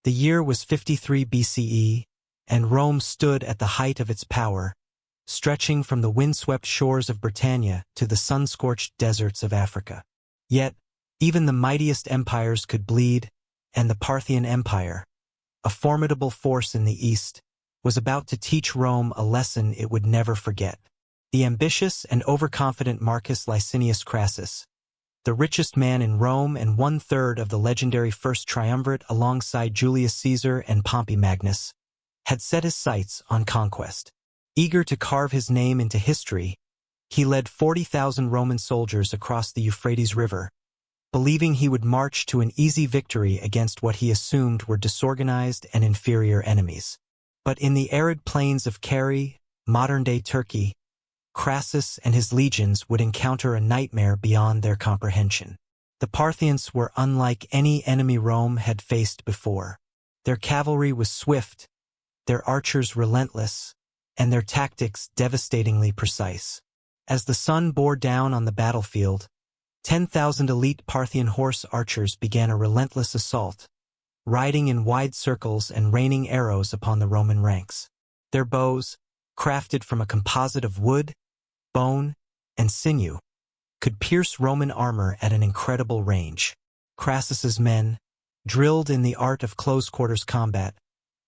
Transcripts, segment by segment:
The year was 53 BCE, and Rome stood at the height of its power, stretching from the windswept shores of Britannia to the sun-scorched deserts of Africa. Yet, even the mightiest empires could bleed, and the Parthian Empire, a formidable force in the east, was about to teach Rome a lesson it would never forget. The ambitious and overconfident Marcus Licinius Crassus, the richest man in Rome and one-third of the legendary First Triumvirate alongside Julius Caesar and Pompey Magnus, had set his sights on conquest. Eager to carve his name into history, he led 40,000 Roman soldiers across the Euphrates River, believing he would march to an easy victory against what he assumed were disorganized and inferior enemies. But in the arid plains of Carrhae, modern-day Turkey, Crassus and his legions would encounter a nightmare beyond their comprehension. The Parthians were unlike any enemy Rome had faced before. Their cavalry was swift, their archers relentless, and their tactics devastatingly precise. As the sun bore down on the battlefield, 10,000 elite Parthian horse archers began a relentless assault, riding in wide circles and raining arrows upon the Roman ranks. Their bows, crafted from a composite of wood, bone, and sinew, could pierce Roman armor at an incredible range. Crassus's men, drilled in the art of close-quarters combat,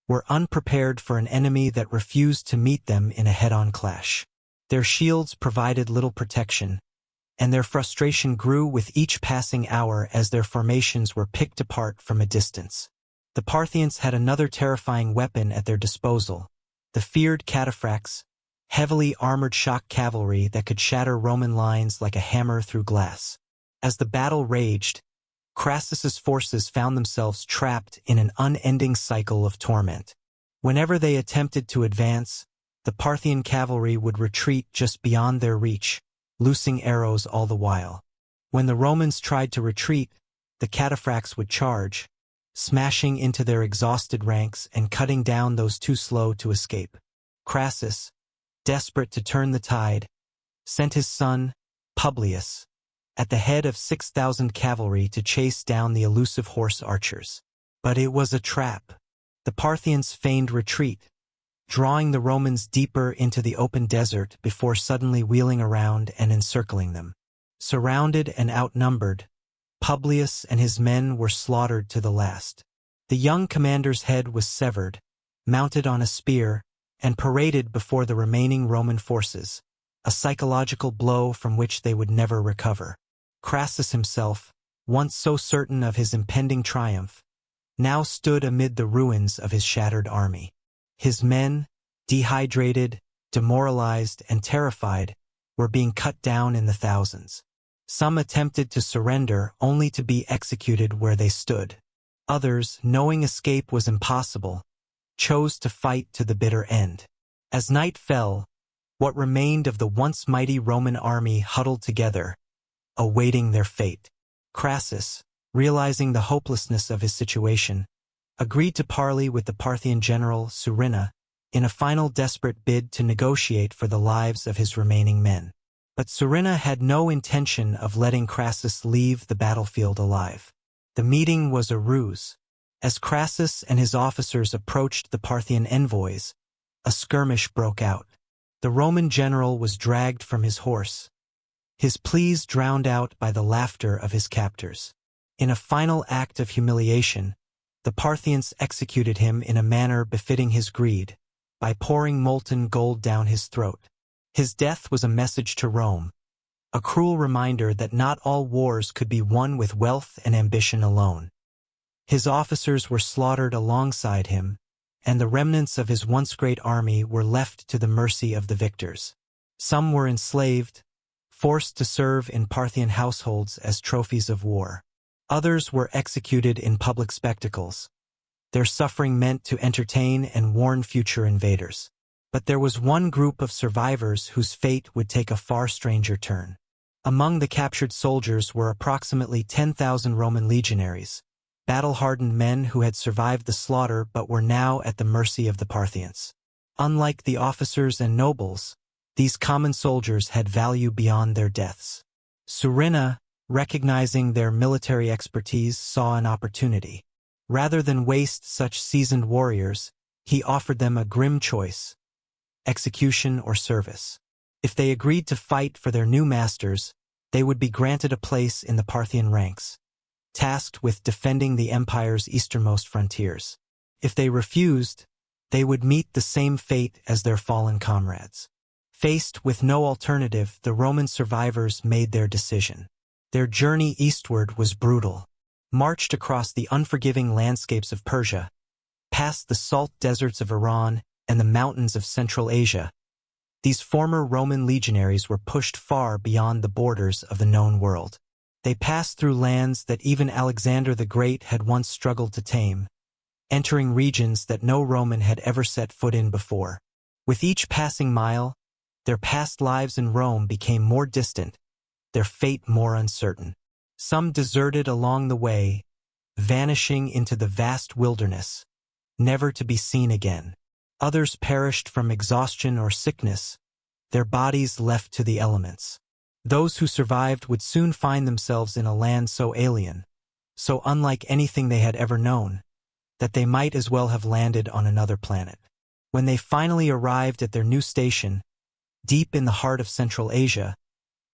were unprepared for an enemy that refused to meet them in a head-on clash. Their shields provided little protection, and their frustration grew with each passing hour as their formations were picked apart from a distance. The Parthians had another terrifying weapon at their disposal, the feared cataphracts, heavily armored shock cavalry that could shatter Roman lines like a hammer through glass. As the battle raged, Crassus's forces found themselves trapped in an unending cycle of torment. Whenever they attempted to advance, the Parthian cavalry would retreat just beyond their reach, loosing arrows all the while. When the Romans tried to retreat, the cataphracts would charge, smashing into their exhausted ranks and cutting down those too slow to escape. Crassus, desperate to turn the tide, sent his son, Publius, at the head of 6,000 cavalry to chase down the elusive horse archers. But it was a trap. The Parthians feigned retreat, drawing the Romans deeper into the open desert before suddenly wheeling around and encircling them. Surrounded and outnumbered, Publius and his men were slaughtered to the last. The young commander's head was severed, mounted on a spear, and paraded before the remaining Roman forces, a psychological blow from which they would never recover. Crassus himself, once so certain of his impending triumph, now stood amid the ruins of his shattered army. His men, dehydrated, demoralized, and terrified, were being cut down in the thousands. Some attempted to surrender only to be executed where they stood. Others, knowing escape was impossible, chose to fight to the bitter end. As night fell, what remained of the once mighty Roman army huddled together, awaiting their fate. Crassus, realizing the hopelessness of his situation, agreed to parley with the Parthian general Surena in a final desperate bid to negotiate for the lives of his remaining men. But Surena had no intention of letting Crassus leave the battlefield alive. The meeting was a ruse. As Crassus and his officers approached the Parthian envoys, a skirmish broke out. The Roman general was dragged from his horse, his pleas drowned out by the laughter of his captors. In a final act of humiliation, the Parthians executed him in a manner befitting his greed, by pouring molten gold down his throat. His death was a message to Rome, a cruel reminder that not all wars could be won with wealth and ambition alone. His officers were slaughtered alongside him, and the remnants of his once great army were left to the mercy of the victors. Some were enslaved, forced to serve in Parthian households as trophies of war. Others were executed in public spectacles, their suffering meant to entertain and warn future invaders. But there was one group of survivors whose fate would take a far stranger turn. Among the captured soldiers were approximately 10,000 Roman legionaries, battle-hardened men who had survived the slaughter but were now at the mercy of the Parthians. Unlike the officers and nobles, these common soldiers had value beyond their deaths. Surena, recognizing their military expertise, saw an opportunity. Rather than waste such seasoned warriors, he offered them a grim choice: execution or service. If they agreed to fight for their new masters, they would be granted a place in the Parthian ranks, tasked with defending the empire's easternmost frontiers. If they refused, they would meet the same fate as their fallen comrades. Faced with no alternative, the Roman survivors made their decision. Their journey eastward was brutal. Marched across the unforgiving landscapes of Persia, past the salt deserts of Iran and the mountains of Central Asia, these former Roman legionaries were pushed far beyond the borders of the known world. They passed through lands that even Alexander the Great had once struggled to tame, entering regions that no Roman had ever set foot in before. With each passing mile, their past lives in Rome became more distant, their fate more uncertain. Some deserted along the way, vanishing into the vast wilderness, never to be seen again. Others perished from exhaustion or sickness, their bodies left to the elements. Those who survived would soon find themselves in a land so alien, so unlike anything they had ever known, that they might as well have landed on another planet. When they finally arrived at their new station, deep in the heart of Central Asia,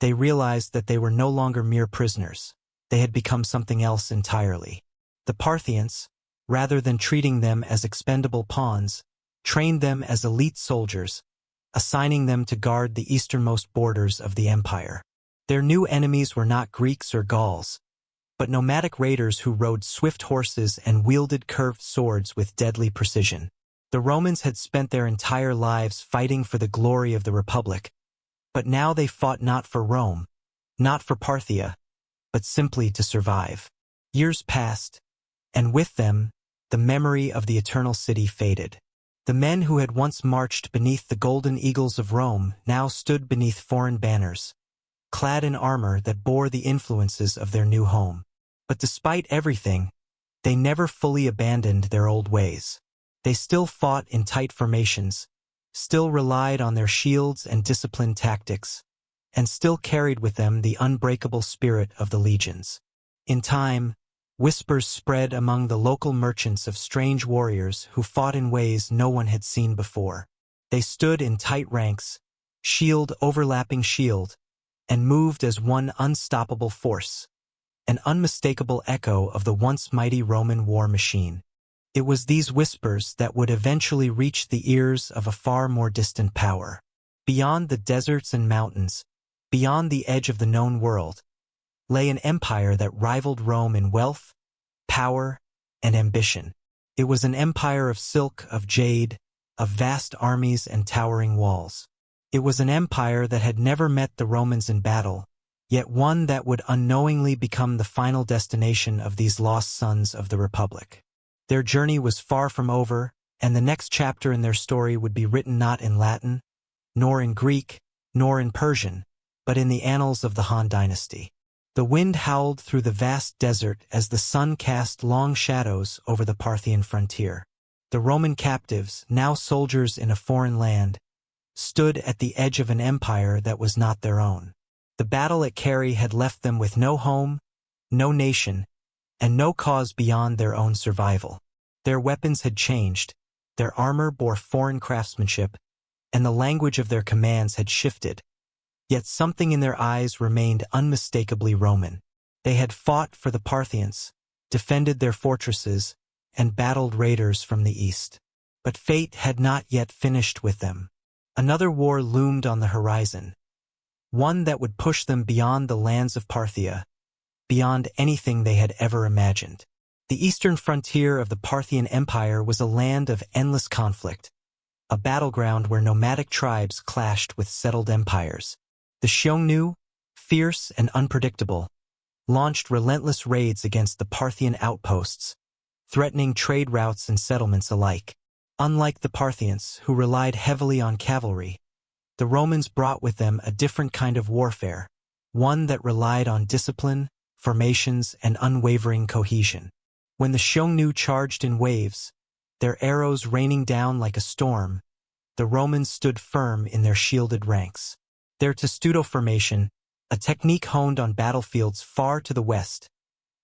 they realized that they were no longer mere prisoners. They had become something else entirely. The Parthians, rather than treating them as expendable pawns, trained them as elite soldiers, assigning them to guard the easternmost borders of the empire. Their new enemies were not Greeks or Gauls, but nomadic raiders who rode swift horses and wielded curved swords with deadly precision. The Romans had spent their entire lives fighting for the glory of the Republic, but now they fought not for Rome, not for Parthia, but simply to survive. Years passed, and with them, the memory of the eternal city faded. The men who had once marched beneath the golden eagles of Rome now stood beneath foreign banners, clad in armor that bore the influences of their new home. But despite everything, they never fully abandoned their old ways. They still fought in tight formations, still relied on their shields and disciplined tactics, and still carried with them the unbreakable spirit of the legions. In time, whispers spread among the local merchants of strange warriors who fought in ways no one had seen before. They stood in tight ranks, shield overlapping shield, and moved as one unstoppable force, an unmistakable echo of the once mighty Roman war machine. It was these whispers that would eventually reach the ears of a far more distant power. Beyond the deserts and mountains, beyond the edge of the known world, lay an empire that rivaled Rome in wealth, power, and ambition. It was an empire of silk, of jade, of vast armies and towering walls. It was an empire that had never met the Romans in battle, yet one that would unknowingly become the final destination of these lost sons of the Republic. Their journey was far from over, and the next chapter in their story would be written not in Latin, nor in Greek, nor in Persian, but in the annals of the Han Dynasty. The wind howled through the vast desert as the sun cast long shadows over the Parthian frontier. The Roman captives, now soldiers in a foreign land, stood at the edge of an empire that was not their own. The battle at Carrhae had left them with no home, no nation, and no cause beyond their own survival. Their weapons had changed, their armor bore foreign craftsmanship, and the language of their commands had shifted. Yet something in their eyes remained unmistakably Roman. They had fought for the Parthians, defended their fortresses, and battled raiders from the east. But fate had not yet finished with them. Another war loomed on the horizon, one that would push them beyond the lands of Parthia, beyond anything they had ever imagined. The eastern frontier of the Parthian Empire was a land of endless conflict, a battleground where nomadic tribes clashed with settled empires. The Xiongnu, fierce and unpredictable, launched relentless raids against the Parthian outposts, threatening trade routes and settlements alike. Unlike the Parthians, who relied heavily on cavalry, the Romans brought with them a different kind of warfare, one that relied on discipline, formations, and unwavering cohesion. When the Xiongnu charged in waves, their arrows raining down like a storm, the Romans stood firm in their shielded ranks. Their testudo formation, a technique honed on battlefields far to the west,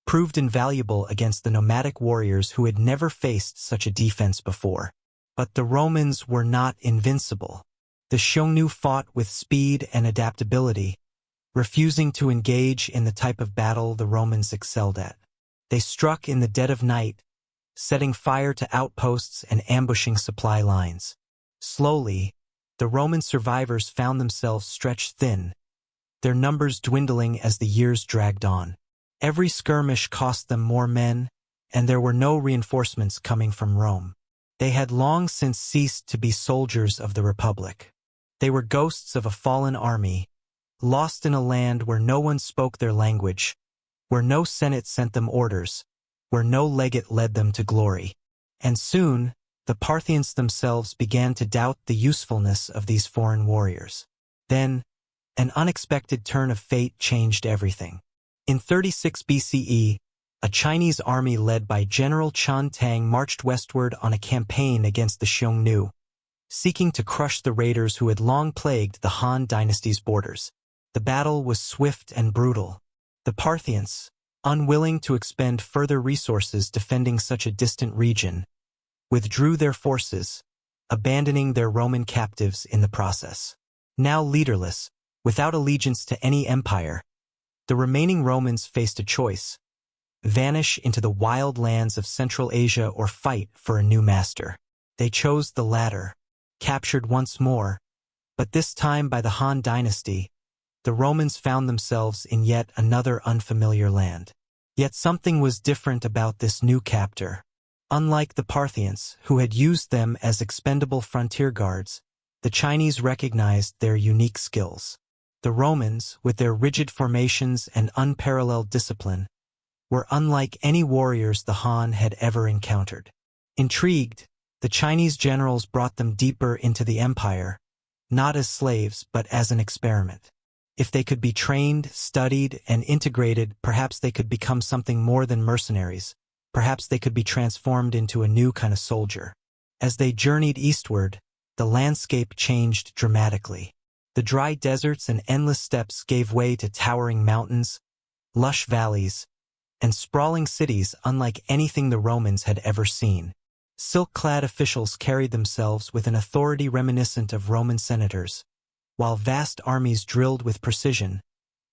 proved invaluable against the nomadic warriors who had never faced such a defense before. But the Romans were not invincible. The Xiongnu fought with speed and adaptability, refusing to engage in the type of battle the Romans excelled at. They struck in the dead of night, setting fire to outposts and ambushing supply lines. Slowly, the Roman survivors found themselves stretched thin, their numbers dwindling as the years dragged on. Every skirmish cost them more men, and there were no reinforcements coming from Rome. They had long since ceased to be soldiers of the Republic. They were ghosts of a fallen army, lost in a land where no one spoke their language, where no senate sent them orders, where no legate led them to glory. And soon, the Parthians themselves began to doubt the usefulness of these foreign warriors. Then, an unexpected turn of fate changed everything. In 36 BCE, a Chinese army led by General Chen Tang marched westward on a campaign against the Xiongnu, seeking to crush the raiders who had long plagued the Han dynasty's borders. The battle was swift and brutal. The Parthians, unwilling to expend further resources defending such a distant region, withdrew their forces, abandoning their Roman captives in the process. Now leaderless, without allegiance to any empire, the remaining Romans faced a choice: vanish into the wild lands of Central Asia or fight for a new master. They chose the latter, captured once more, but this time by the Han dynasty. The Romans found themselves in yet another unfamiliar land. Yet something was different about this new captor. Unlike the Parthians, who had used them as expendable frontier guards, the Chinese recognized their unique skills. The Romans, with their rigid formations and unparalleled discipline, were unlike any warriors the Han had ever encountered. Intrigued, the Chinese generals brought them deeper into the empire, not as slaves but as an experiment. If they could be trained, studied, and integrated, perhaps they could become something more than mercenaries. Perhaps they could be transformed into a new kind of soldier. As they journeyed eastward, the landscape changed dramatically. The dry deserts and endless steppes gave way to towering mountains, lush valleys, and sprawling cities unlike anything the Romans had ever seen. Silk-clad officials carried themselves with an authority reminiscent of Roman senators, while vast armies drilled with precision,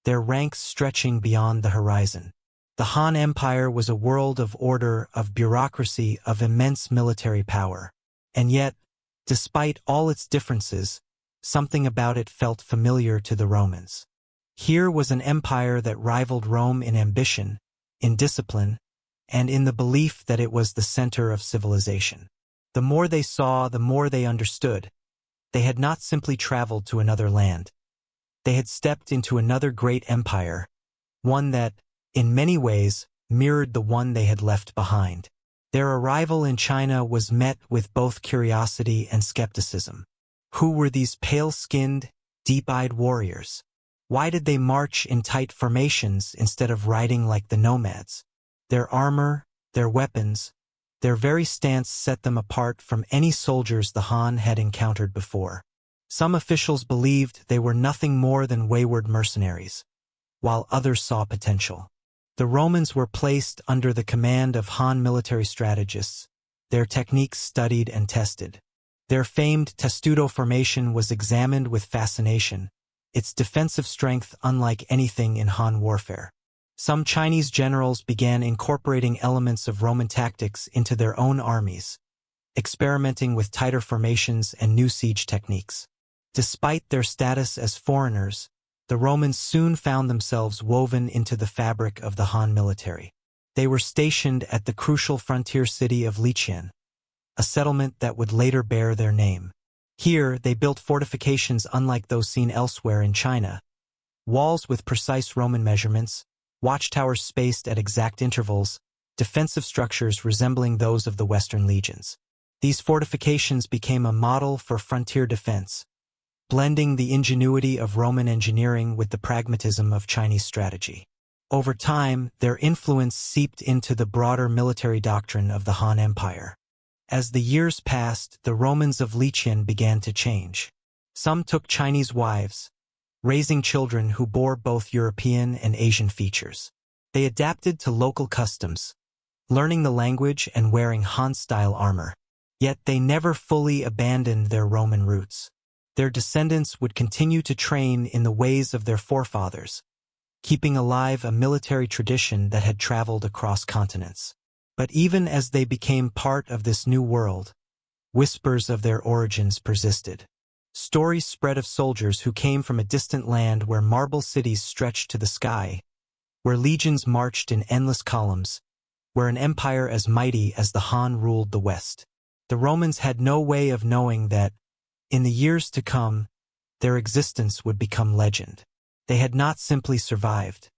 their ranks stretching beyond the horizon. The Han Empire was a world of order, of bureaucracy, of immense military power. And yet, despite all its differences, something about it felt familiar to the Romans. Here was an empire that rivaled Rome in ambition, in discipline, and in the belief that it was the center of civilization. The more they saw, the more they understood. They had not simply traveled to another land. They had stepped into another great empire, one that, in many ways, mirrored the one they had left behind. Their arrival in China was met with both curiosity and skepticism. Who were these pale-skinned, deep-eyed warriors? Why did they march in tight formations instead of riding like the nomads? Their armor, their weapons, their very stance set them apart from any soldiers the Han had encountered before. Some officials believed they were nothing more than wayward mercenaries, while others saw potential. The Romans were placed under the command of Han military strategists, their techniques studied and tested. Their famed testudo formation was examined with fascination, its defensive strength unlike anything in Han warfare. Some Chinese generals began incorporating elements of Roman tactics into their own armies, experimenting with tighter formations and new siege techniques. Despite their status as foreigners, the Romans soon found themselves woven into the fabric of the Han military. They were stationed at the crucial frontier city of Liqian, a settlement that would later bear their name. Here, they built fortifications unlike those seen elsewhere in China, walls with precise Roman measurements, watchtowers spaced at exact intervals, defensive structures resembling those of the Western legions. These fortifications became a model for frontier defense, blending the ingenuity of Roman engineering with the pragmatism of Chinese strategy. Over time, their influence seeped into the broader military doctrine of the Han Empire. As the years passed, the Romans of Liqian began to change. Some took Chinese wives, raising children who bore both European and Asian features. They adapted to local customs, learning the language and wearing Han-style armor. Yet they never fully abandoned their Roman roots. Their descendants would continue to train in the ways of their forefathers, keeping alive a military tradition that had traveled across continents. But even as they became part of this new world, whispers of their origins persisted. Stories spread of soldiers who came from a distant land where marble cities stretched to the sky, where legions marched in endless columns, where an empire as mighty as the Han ruled the West. The Romans had no way of knowing that, in the years to come, their existence would become legend. They had not simply survived.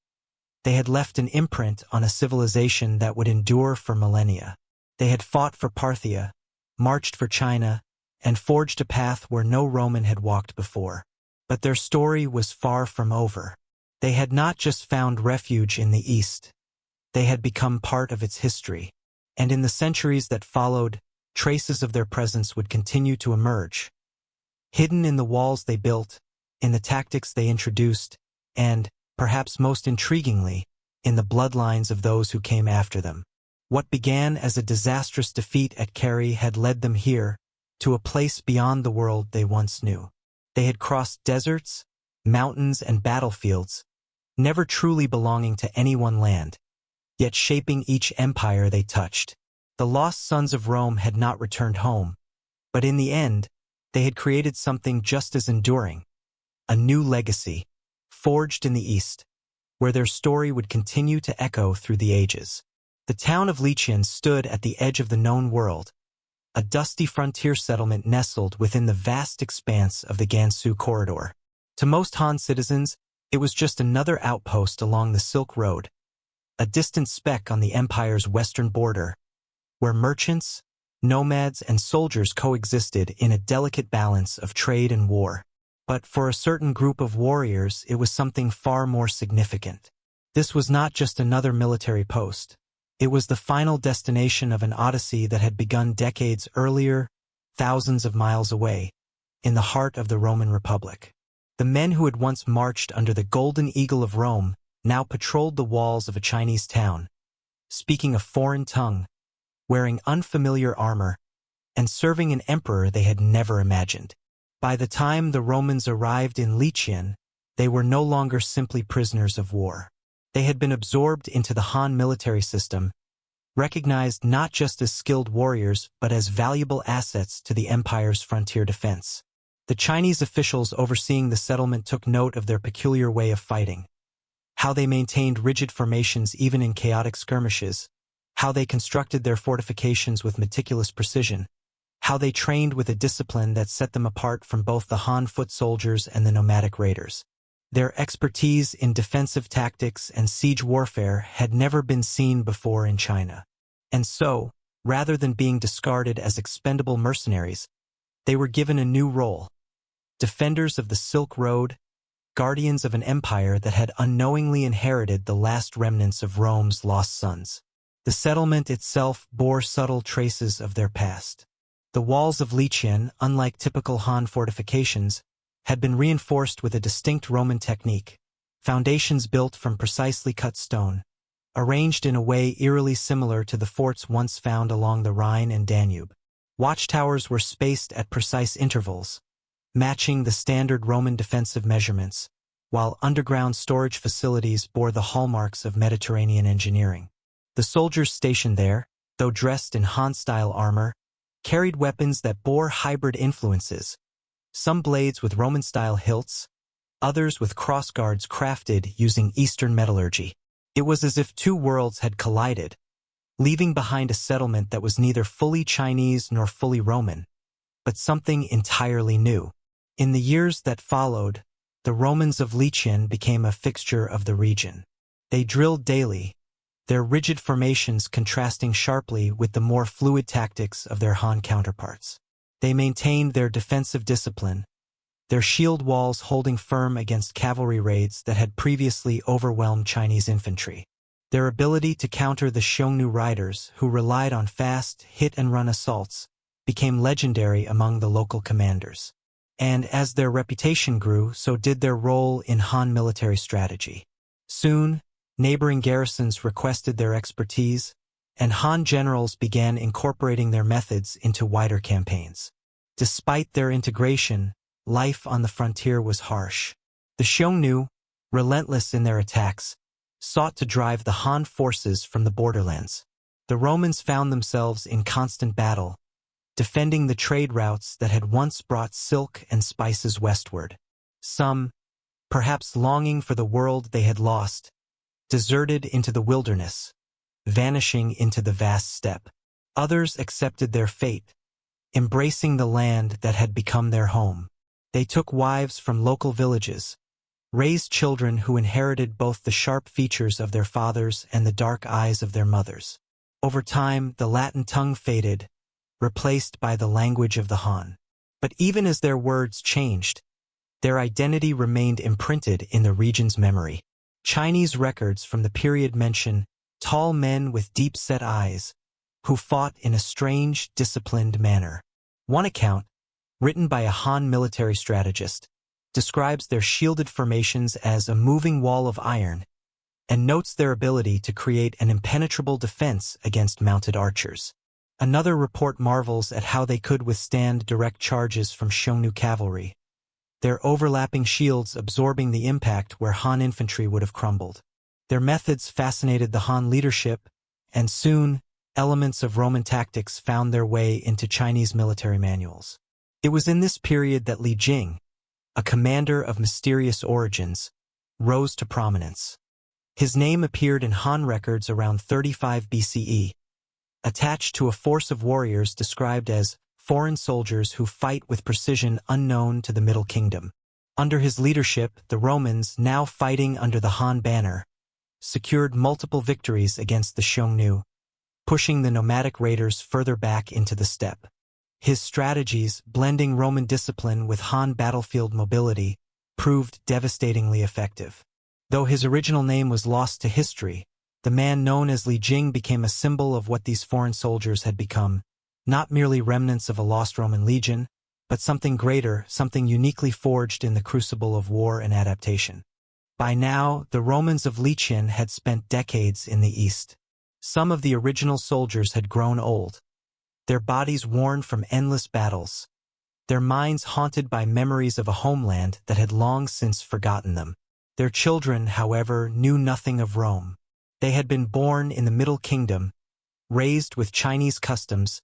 They had left an imprint on a civilization that would endure for millennia. They had fought for Parthia, marched for China, and forged a path where no Roman had walked before. But their story was far from over. They had not just found refuge in the East. They had become part of its history. And in the centuries that followed, traces of their presence would continue to emerge, hidden in the walls they built, in the tactics they introduced, and, perhaps most intriguingly, in the bloodlines of those who came after them. What began as a disastrous defeat at Carrhae had led them here, to a place beyond the world they once knew. They had crossed deserts, mountains, and battlefields, never truly belonging to any one land, yet shaping each empire they touched. The lost sons of Rome had not returned home, but in the end, they had created something just as enduring, a new legacy, forged in the East, where their story would continue to echo through the ages. The town of Lechion stood at the edge of the known world, a dusty frontier settlement nestled within the vast expanse of the Gansu corridor. To most Han citizens, it was just another outpost along the Silk Road, a distant speck on the empire's western border, where merchants, nomads, and soldiers coexisted in a delicate balance of trade and war. But for a certain group of warriors, it was something far more significant. This was not just another military post. It was the final destination of an odyssey that had begun decades earlier, thousands of miles away, in the heart of the Roman Republic. The men who had once marched under the Golden Eagle of Rome now patrolled the walls of a Chinese town, speaking a foreign tongue, wearing unfamiliar armor, and serving an emperor they had never imagined. By the time the Romans arrived in Lechion, they were no longer simply prisoners of war. They had been absorbed into the Han military system, recognized not just as skilled warriors but as valuable assets to the empire's frontier defense. The Chinese officials overseeing the settlement took note of their peculiar way of fighting, how they maintained rigid formations even in chaotic skirmishes, how they constructed their fortifications with meticulous precision, how they trained with a discipline that set them apart from both the Han foot soldiers and the nomadic raiders. Their expertise in defensive tactics and siege warfare had never been seen before in China. And so, rather than being discarded as expendable mercenaries, they were given a new role: defenders of the Silk Road, guardians of an empire that had unknowingly inherited the last remnants of Rome's lost sons. The settlement itself bore subtle traces of their past. The walls of Lechion, unlike typical Han fortifications, had been reinforced with a distinct Roman technique, foundations built from precisely cut stone, arranged in a way eerily similar to the forts once found along the Rhine and Danube. Watchtowers were spaced at precise intervals, matching the standard Roman defensive measurements, while underground storage facilities bore the hallmarks of Mediterranean engineering. The soldiers stationed there, though dressed in Han-style armor, carried weapons that bore hybrid influences, some blades with Roman-style hilts, others with crossguards crafted using Eastern metallurgy. It was as if two worlds had collided, leaving behind a settlement that was neither fully Chinese nor fully Roman, but something entirely new. In the years that followed, the Romans of Lechion became a fixture of the region. They drilled daily, their rigid formations contrasting sharply with the more fluid tactics of their Han counterparts. They maintained their defensive discipline, their shield walls holding firm against cavalry raids that had previously overwhelmed Chinese infantry. Their ability to counter the Xiongnu riders, who relied on fast, hit-and-run assaults, became legendary among the local commanders. And as their reputation grew, so did their role in Han military strategy. Soon, Neighboring garrisons requested their expertise, and Han generals began incorporating their methods into wider campaigns. Despite their integration, life on the frontier was harsh. The Xiongnu, relentless in their attacks, sought to drive the Han forces from the borderlands. The Romans found themselves in constant battle, defending the trade routes that had once brought silk and spices westward. Some, perhaps longing for the world they had lost, deserted into the wilderness, vanishing into the vast steppe. Others accepted their fate, embracing the land that had become their home. They took wives from local villages, raised children who inherited both the sharp features of their fathers and the dark eyes of their mothers. Over time, the Latin tongue faded, replaced by the language of the Han. But even as their words changed, their identity remained imprinted in the region's memory. Chinese records from the period mention tall men with deep-set eyes who fought in a strange, disciplined manner. One account, written by a Han military strategist, describes their shielded formations as a moving wall of iron and notes their ability to create an impenetrable defense against mounted archers. Another report marvels at how they could withstand direct charges from Xiongnu cavalry, their overlapping shields absorbing the impact where Han infantry would have crumbled. Their methods fascinated the Han leadership, and soon, elements of Roman tactics found their way into Chinese military manuals. It was in this period that Li Jing, a commander of mysterious origins, rose to prominence. His name appeared in Han records around 35 BCE, attached to a force of warriors described as foreign soldiers who fight with precision unknown to the Middle Kingdom. Under his leadership, the Romans, now fighting under the Han banner, secured multiple victories against the Xiongnu, pushing the nomadic raiders further back into the steppe. His strategies, blending Roman discipline with Han battlefield mobility, proved devastatingly effective. Though his original name was lost to history, the man known as Li Jing became a symbol of what these foreign soldiers had become, not merely remnants of a lost Roman legion, but something greater, something uniquely forged in the crucible of war and adaptation. By now, the Romans of Liqian had spent decades in the east. Some of the original soldiers had grown old, their bodies worn from endless battles, their minds haunted by memories of a homeland that had long since forgotten them. Their children, however, knew nothing of Rome. They had been born in the Middle Kingdom, raised with Chinese customs,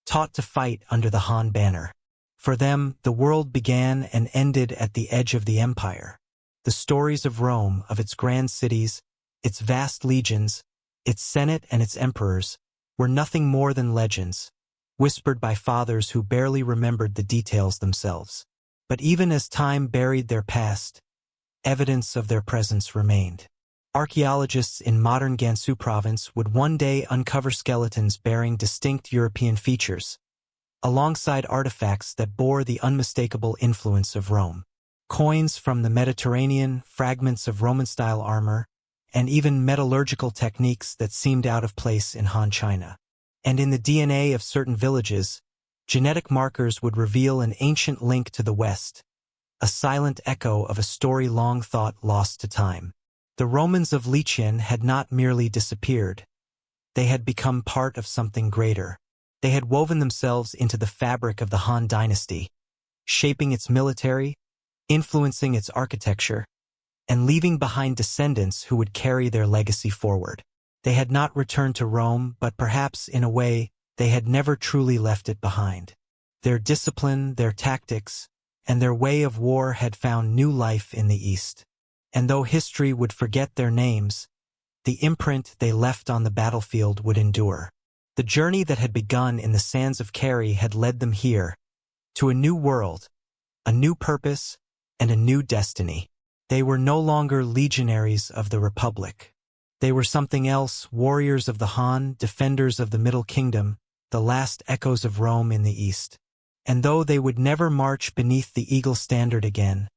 taught to fight under the Han banner. For them, the world began and ended at the edge of the empire. The stories of Rome, of its grand cities, its vast legions, its senate and its emperors, were nothing more than legends, whispered by fathers who barely remembered the details themselves. But even as time buried their past, evidence of their presence remained. Archaeologists in modern Gansu province would one day uncover skeletons bearing distinct European features, alongside artifacts that bore the unmistakable influence of Rome. Coins from the Mediterranean, fragments of Roman-style armor, and even metallurgical techniques that seemed out of place in Han China. And in the DNA of certain villages, genetic markers would reveal an ancient link to the West, a silent echo of a story long thought lost to time. The Romans of Liqian had not merely disappeared. They had become part of something greater. They had woven themselves into the fabric of the Han dynasty, shaping its military, influencing its architecture, and leaving behind descendants who would carry their legacy forward. They had not returned to Rome, but perhaps, in a way, they had never truly left it behind. Their discipline, their tactics, and their way of war had found new life in the East. And though history would forget their names, the imprint they left on the battlefield would endure. The journey that had begun in the sands of Carrhae had led them here, to a new world, a new purpose, and a new destiny. They were no longer legionaries of the Republic. They were something else, warriors of the Han, defenders of the Middle Kingdom, the last echoes of Rome in the East. And though they would never march beneath the eagle standard again,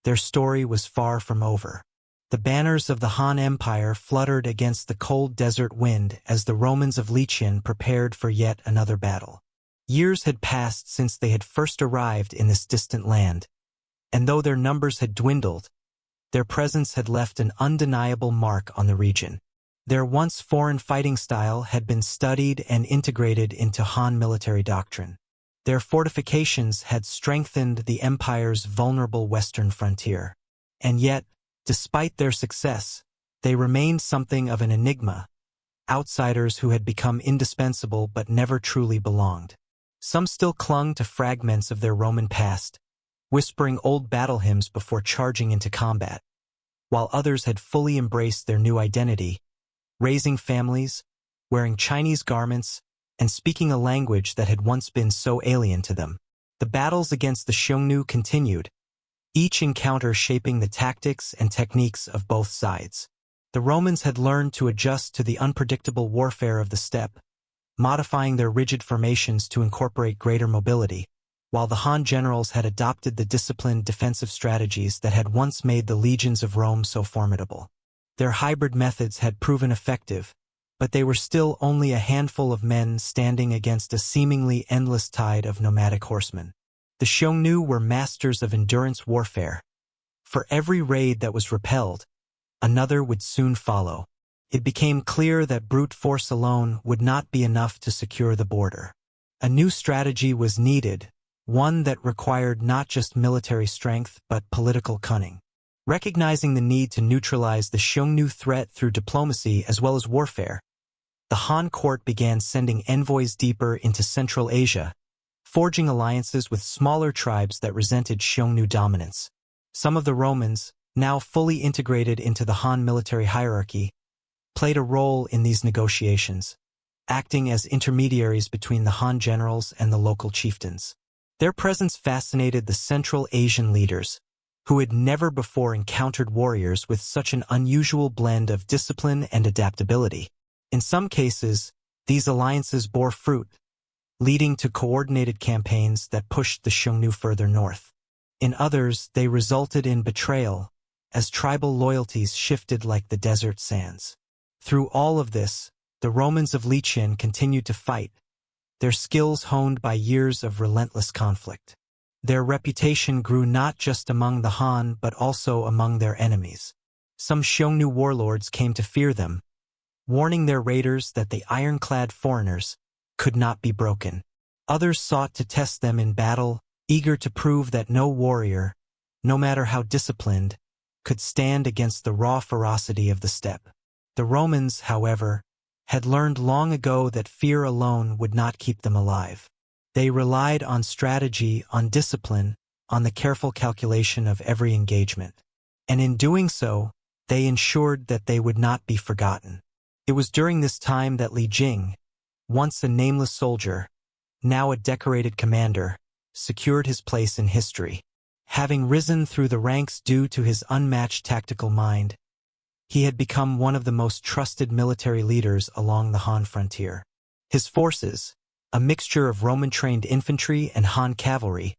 their story was far from over. The banners of the Han Empire fluttered against the cold desert wind as the Romans of Liqian prepared for yet another battle. Years had passed since they had first arrived in this distant land, and though their numbers had dwindled, their presence had left an undeniable mark on the region. Their once foreign fighting style had been studied and integrated into Han military doctrine. Their fortifications had strengthened the empire's vulnerable western frontier. And yet, despite their success, they remained something of an enigma, outsiders who had become indispensable but never truly belonged. Some still clung to fragments of their Roman past, whispering old battle hymns before charging into combat, while others had fully embraced their new identity, raising families, wearing Chinese garments, and speaking a language that had once been so alien to them. The battles against the Xiongnu continued, each encounter shaping the tactics and techniques of both sides. The Romans had learned to adjust to the unpredictable warfare of the steppe, modifying their rigid formations to incorporate greater mobility, while the Han generals had adopted the disciplined defensive strategies that had once made the legions of Rome so formidable. Their hybrid methods had proven effective, but they were still only a handful of men standing against a seemingly endless tide of nomadic horsemen. The Xiongnu were masters of endurance warfare. For every raid that was repelled, another would soon follow. It became clear that brute force alone would not be enough to secure the border. A new strategy was needed, one that required not just military strength but political cunning. Recognizing the need to neutralize the Xiongnu threat through diplomacy as well as warfare, the Han court began sending envoys deeper into Central Asia, forging alliances with smaller tribes that resented Xiongnu dominance. Some of the Romans, now fully integrated into the Han military hierarchy, played a role in these negotiations, acting as intermediaries between the Han generals and the local chieftains. Their presence fascinated the Central Asian leaders, who had never before encountered warriors with such an unusual blend of discipline and adaptability. In some cases, these alliances bore fruit, leading to coordinated campaigns that pushed the Xiongnu further north. In others, they resulted in betrayal, as tribal loyalties shifted like the desert sands. Through all of this, the Romans of Liqian continued to fight, their skills honed by years of relentless conflict. Their reputation grew not just among the Han but also among their enemies. Some Xiongnu warlords came to fear them, warning their raiders that the ironclad foreigners could not be broken. Others sought to test them in battle, eager to prove that no warrior, no matter how disciplined, could stand against the raw ferocity of the steppe. The Romans, however, had learned long ago that fear alone would not keep them alive. They relied on strategy, on discipline, on the careful calculation of every engagement. And in doing so, they ensured that they would not be forgotten. It was during this time that Li Jing, once a nameless soldier, now a decorated commander, secured his place in history. Having risen through the ranks due to his unmatched tactical mind, he had become one of the most trusted military leaders along the Han frontier. His forces, a mixture of Roman-trained infantry and Han cavalry,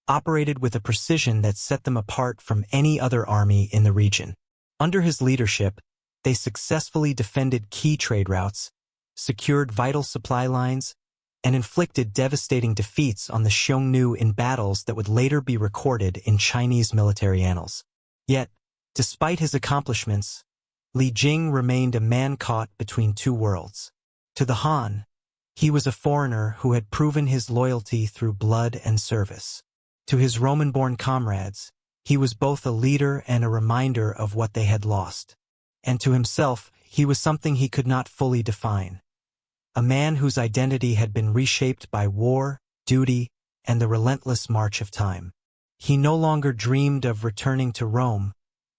operated with a precision that set them apart from any other army in the region. Under his leadership, they successfully defended key trade routes, secured vital supply lines, and inflicted devastating defeats on the Xiongnu in battles that would later be recorded in Chinese military annals. Yet, despite his accomplishments, Li Jing remained a man caught between two worlds. To the Han, he was a foreigner who had proven his loyalty through blood and service. To his Roman-born comrades, he was both a leader and a reminder of what they had lost. And to himself, he was something he could not fully define. A man whose identity had been reshaped by war, duty, and the relentless march of time. He no longer dreamed of returning to Rome,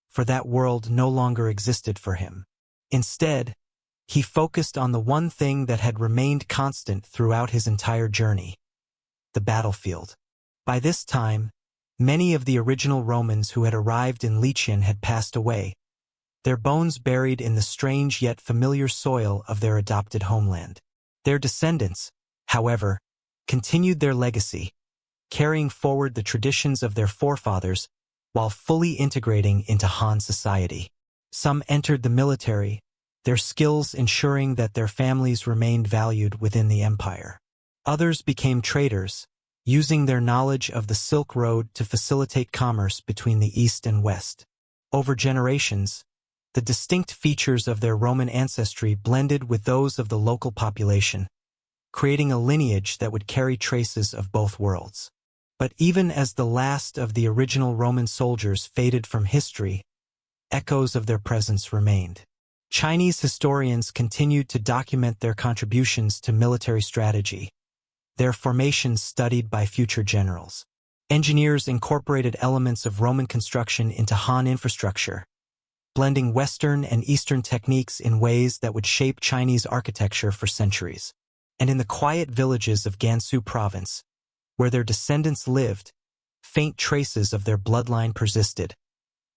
for that world no longer existed for him. Instead, he focused on the one thing that had remained constant throughout his entire journey: the battlefield. By this time, many of the original Romans who had arrived in Liqian had passed away, their bones buried in the strange yet familiar soil of their adopted homeland. Their descendants, however, continued their legacy, carrying forward the traditions of their forefathers while fully integrating into Han society. Some entered the military, their skills ensuring that their families remained valued within the empire. Others became traders, using their knowledge of the Silk Road to facilitate commerce between the East and West. Over generations, the distinct features of their Roman ancestry blended with those of the local population, creating a lineage that would carry traces of both worlds. But even as the last of the original Roman soldiers faded from history, echoes of their presence remained. Chinese historians continued to document their contributions to military strategy, their formations studied by future generals. Engineers incorporated elements of Roman construction into Han infrastructure, blending Western and Eastern techniques in ways that would shape Chinese architecture for centuries. And in the quiet villages of Gansu province, where their descendants lived, faint traces of their bloodline persisted,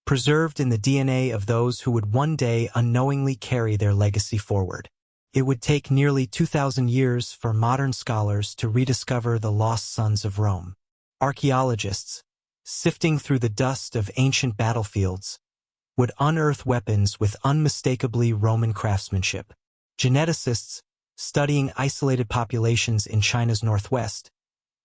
preserved in the DNA of those who would one day unknowingly carry their legacy forward. It would take nearly 2,000 years for modern scholars to rediscover the lost sons of Rome. Archaeologists, sifting through the dust of ancient battlefields, would unearth weapons with unmistakably Roman craftsmanship. Geneticists, studying isolated populations in China's northwest,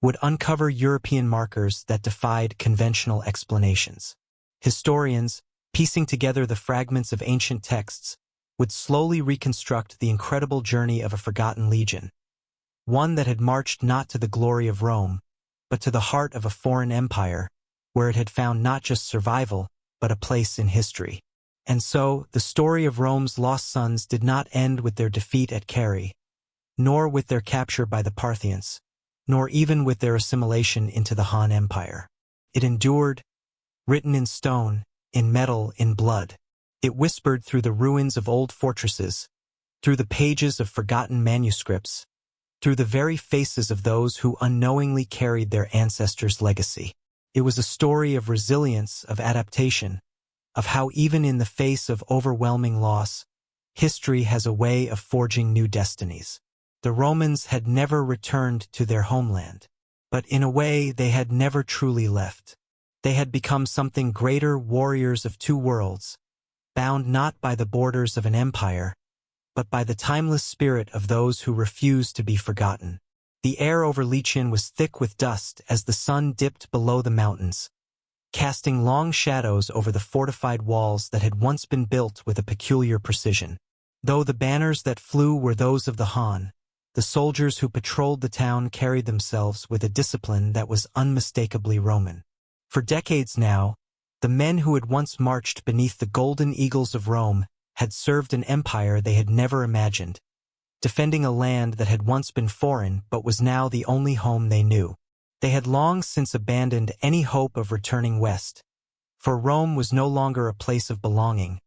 would uncover European markers that defied conventional explanations. Historians, piecing together the fragments of ancient texts, would slowly reconstruct the incredible journey of a forgotten legion, one that had marched not to the glory of Rome, but to the heart of a foreign empire, where it had found not just survival, but a place in history. And so, the story of Rome's lost sons did not end with their defeat at Carrhae, nor with their capture by the Parthians, nor even with their assimilation into the Han Empire. It endured, written in stone, in metal, in blood. It whispered through the ruins of old fortresses, through the pages of forgotten manuscripts, through the very faces of those who unknowingly carried their ancestors' legacy. It was a story of resilience, of adaptation, of how even in the face of overwhelming loss, history has a way of forging new destinies. The Romans had never returned to their homeland, but in a way they had never truly left. They had become something greater, warriors of two worlds, bound not by the borders of an empire, but by the timeless spirit of those who refused to be forgotten. The air over Liqian was thick with dust as the sun dipped below the mountains, casting long shadows over the fortified walls that had once been built with a peculiar precision. Though the banners that flew were those of the Han, the soldiers who patrolled the town carried themselves with a discipline that was unmistakably Roman. For decades now, the men who had once marched beneath the golden eagles of Rome had served an empire they had never imagined, defending a land that had once been foreign but was now the only home they knew. They had long since abandoned any hope of returning west, for Rome was no longer a place of belonging,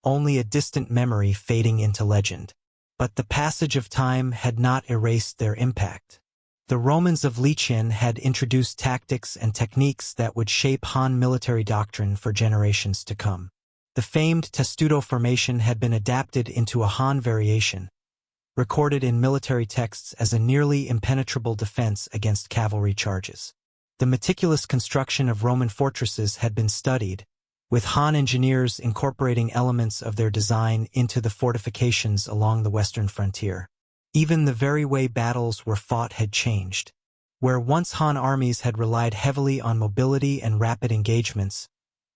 only a distant memory fading into legend. But the passage of time had not erased their impact. The Romans of Liqian had introduced tactics and techniques that would shape Han military doctrine for generations to come. The famed testudo formation had been adapted into a Han variation, recorded in military texts as a nearly impenetrable defense against cavalry charges. The meticulous construction of Roman fortresses had been studied, with Han engineers incorporating elements of their design into the fortifications along the western frontier. Even the very way battles were fought had changed. Where once Han armies had relied heavily on mobility and rapid engagements,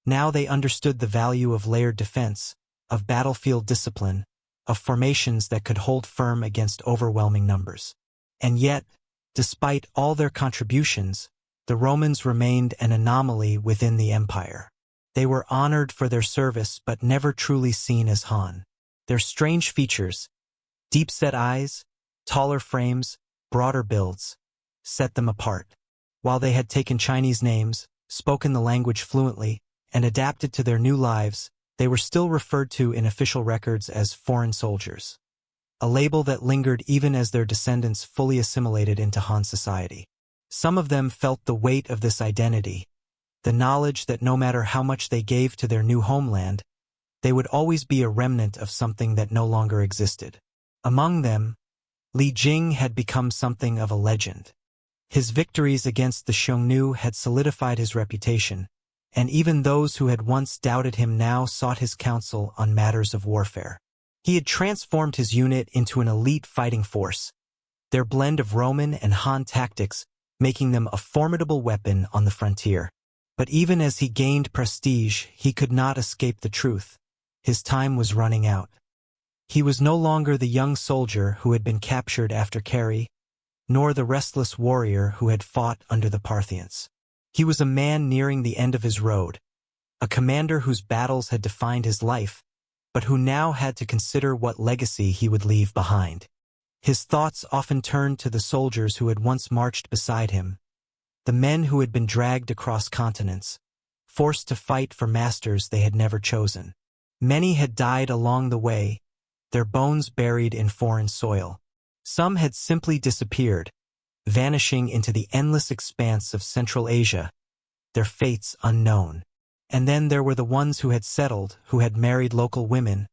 now they understood the value of layered defense, of battlefield discipline, of formations that could hold firm against overwhelming numbers. And yet, despite all their contributions, the Romans remained an anomaly within the empire. They were honored for their service but never truly seen as Han. Their strange features, deep-set eyes, taller frames, broader builds, set them apart. While they had taken Chinese names, spoken the language fluently, and adapted to their new lives, they were still referred to in official records as foreign soldiers, a label that lingered even as their descendants fully assimilated into Han society. Some of them felt the weight of this identity, the knowledge that no matter how much they gave to their new homeland, they would always be a remnant of something that no longer existed. Among them, Li Jing had become something of a legend. His victories against the Xiongnu had solidified his reputation, and even those who had once doubted him now sought his counsel on matters of warfare. He had transformed his unit into an elite fighting force, their blend of Roman and Han tactics making them a formidable weapon on the frontier. But even as he gained prestige, he could not escape the truth. His time was running out. He was no longer the young soldier who had been captured after Carrhae, nor the restless warrior who had fought under the Parthians. He was a man nearing the end of his road, a commander whose battles had defined his life, but who now had to consider what legacy he would leave behind. His thoughts often turned to the soldiers who had once marched beside him, the men who had been dragged across continents, forced to fight for masters they had never chosen. Many had died along the way, their bones buried in foreign soil. Some had simply disappeared, vanishing into the endless expanse of Central Asia, their fates unknown. And then there were the ones who had settled, who had married local women,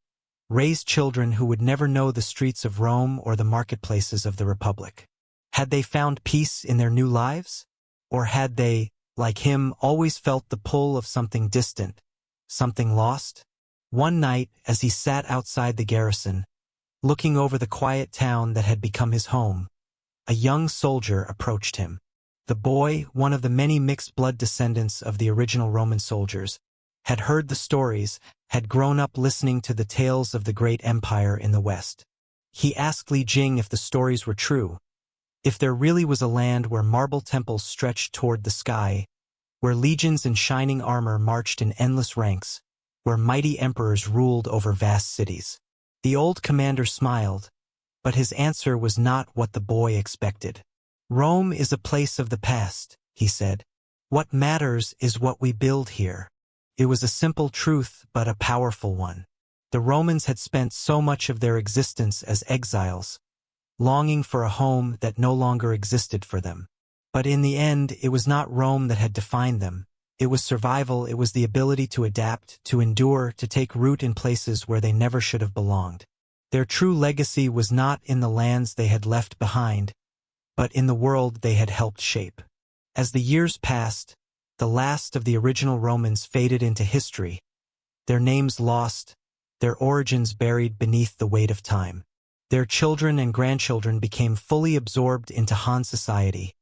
raised children who would never know the streets of Rome or the marketplaces of the Republic. Had they found peace in their new lives? Or had they, like him, always felt the pull of something distant, something lost? One night, as he sat outside the garrison, looking over the quiet town that had become his home, a young soldier approached him. The boy, one of the many mixed-blood descendants of the original Roman soldiers, had heard the stories, had grown up listening to the tales of the great empire in the West. He asked Li Jing if the stories were true, if there really was a land where marble temples stretched toward the sky, where legions in shining armor marched in endless ranks, where mighty emperors ruled over vast cities. The old commander smiled, but his answer was not what the boy expected. "Rome is a place of the past," he said. "What matters is what we build here." It was a simple truth, but a powerful one. The Romans had spent so much of their existence as exiles, longing for a home that no longer existed for them. But in the end, it was not Rome that had defined them. It was survival, it was the ability to adapt, to endure, to take root in places where they never should have belonged. Their true legacy was not in the lands they had left behind, but in the world they had helped shape. As the years passed, the last of the original Romans faded into history, their names lost, their origins buried beneath the weight of time. Their children and grandchildren became fully absorbed into Han society,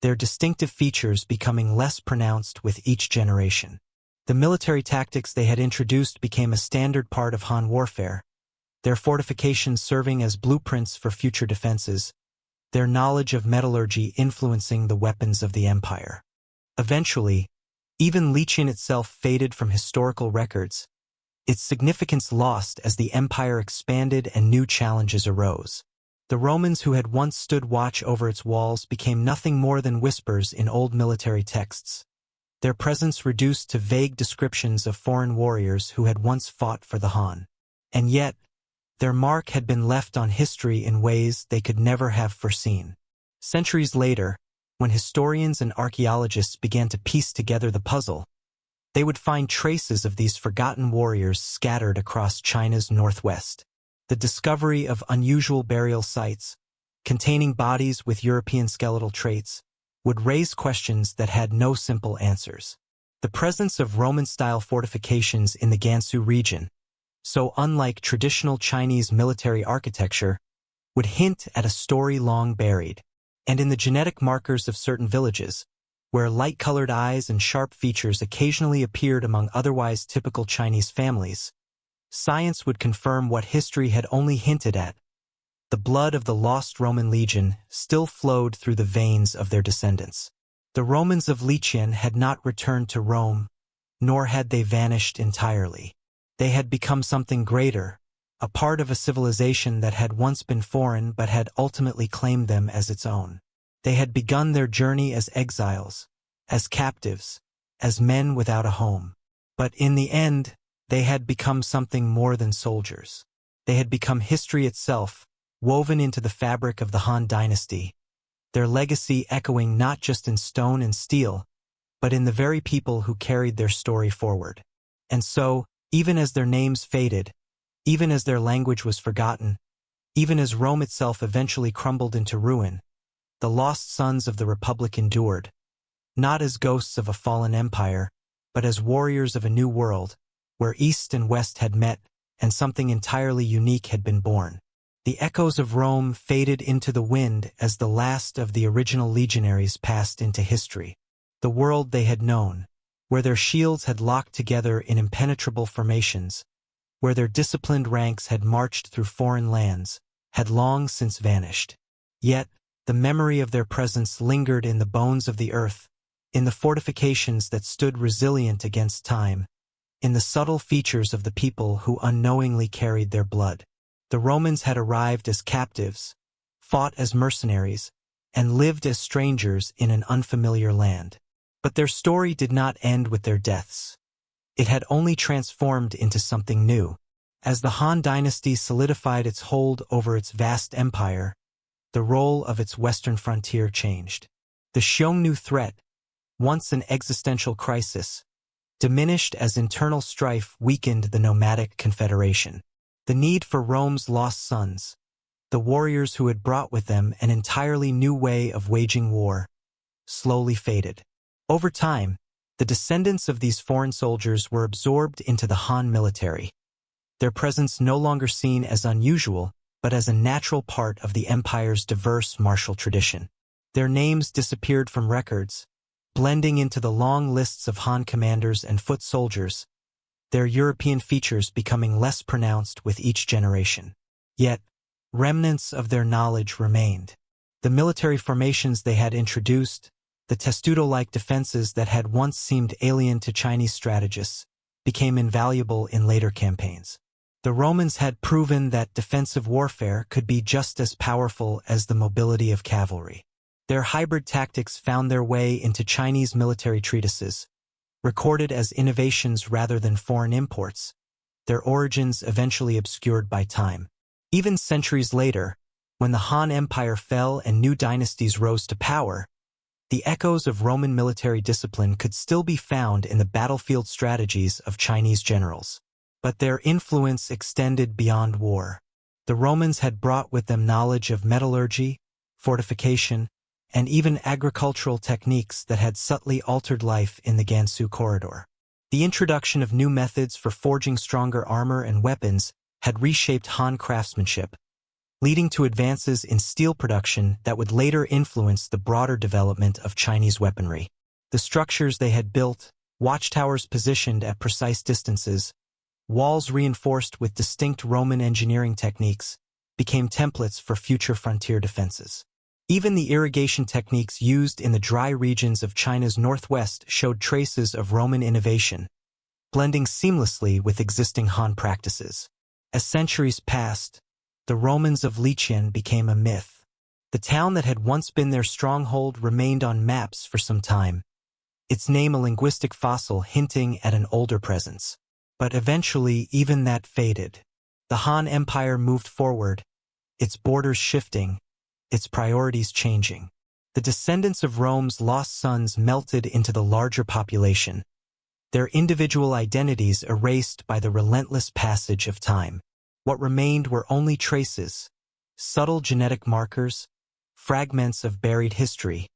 their distinctive features becoming less pronounced with each generation. The military tactics they had introduced became a standard part of Han warfare, their fortifications serving as blueprints for future defenses, their knowledge of metallurgy influencing the weapons of the empire. Eventually, even Lycian itself faded from historical records, its significance lost as the empire expanded and new challenges arose. The Romans who had once stood watch over its walls became nothing more than whispers in old military texts, their presence reduced to vague descriptions of foreign warriors who had once fought for the Han. And yet, their mark had been left on history in ways they could never have foreseen. Centuries later, when historians and archaeologists began to piece together the puzzle, they would find traces of these forgotten warriors scattered across China's northwest. The discovery of unusual burial sites, containing bodies with European skeletal traits, would raise questions that had no simple answers. The presence of Roman-style fortifications in the Gansu region, so unlike traditional Chinese military architecture, would hint at a story long buried. And in the genetic markers of certain villages, where light-colored eyes and sharp features occasionally appeared among otherwise typical Chinese families, science would confirm what history had only hinted at. The blood of the lost Roman legion still flowed through the veins of their descendants. The Romans of Lycian had not returned to Rome, nor had they vanished entirely. They had become something greater, a part of a civilization that had once been foreign but had ultimately claimed them as its own. They had begun their journey as exiles, as captives, as men without a home. But in the end, they had become something more than soldiers. They had become history itself, woven into the fabric of the Han Dynasty, their legacy echoing not just in stone and steel, but in the very people who carried their story forward. And so, even as their names faded, even as their language was forgotten, even as Rome itself eventually crumbled into ruin, the lost sons of the Republic endured, not as ghosts of a fallen empire, but as warriors of a new world, where East and West had met, and something entirely unique had been born. The echoes of Rome faded into the wind as the last of the original legionaries passed into history. The world they had known, where their shields had locked together in impenetrable formations, where their disciplined ranks had marched through foreign lands, had long since vanished. Yet, the memory of their presence lingered in the bones of the earth, in the fortifications that stood resilient against time, in the subtle features of the people who unknowingly carried their blood. The Romans had arrived as captives, fought as mercenaries, and lived as strangers in an unfamiliar land. But their story did not end with their deaths. It had only transformed into something new. As the Han Dynasty solidified its hold over its vast empire, the role of its western frontier changed. The Xiongnu threat, once an existential crisis, diminished as internal strife weakened the nomadic confederation. The need for Rome's lost sons, the warriors who had brought with them an entirely new way of waging war, slowly faded. Over time, the descendants of these foreign soldiers were absorbed into the Han military, their presence no longer seen as unusual, but as a natural part of the empire's diverse martial tradition. Their names disappeared from records, blending into the long lists of Han commanders and foot soldiers, their European features becoming less pronounced with each generation. Yet, remnants of their knowledge remained. The military formations they had introduced, the testudo-like defenses that had once seemed alien to Chinese strategists, became invaluable in later campaigns. The Romans had proven that defensive warfare could be just as powerful as the mobility of cavalry. Their hybrid tactics found their way into Chinese military treatises, recorded as innovations rather than foreign imports, their origins eventually obscured by time. Even centuries later, when the Han Empire fell and new dynasties rose to power, the echoes of Roman military discipline could still be found in the battlefield strategies of Chinese generals. But their influence extended beyond war. The Romans had brought with them knowledge of metallurgy, fortification, and even agricultural techniques that had subtly altered life in the Gansu corridor. The introduction of new methods for forging stronger armor and weapons had reshaped Han craftsmanship, leading to advances in steel production that would later influence the broader development of Chinese weaponry. The structures they had built, watchtowers positioned at precise distances, walls reinforced with distinct Roman engineering techniques, became templates for future frontier defenses. Even the irrigation techniques used in the dry regions of China's northwest showed traces of Roman innovation, blending seamlessly with existing Han practices. As centuries passed, the Romans of Liqian became a myth. The town that had once been their stronghold remained on maps for some time, its name a linguistic fossil hinting at an older presence. But eventually even that faded. The Han Empire moved forward, its borders shifting, its priorities changing. The descendants of Rome's lost sons melted into the larger population, their individual identities erased by the relentless passage of time. What remained were only traces, subtle genetic markers, fragments of buried history,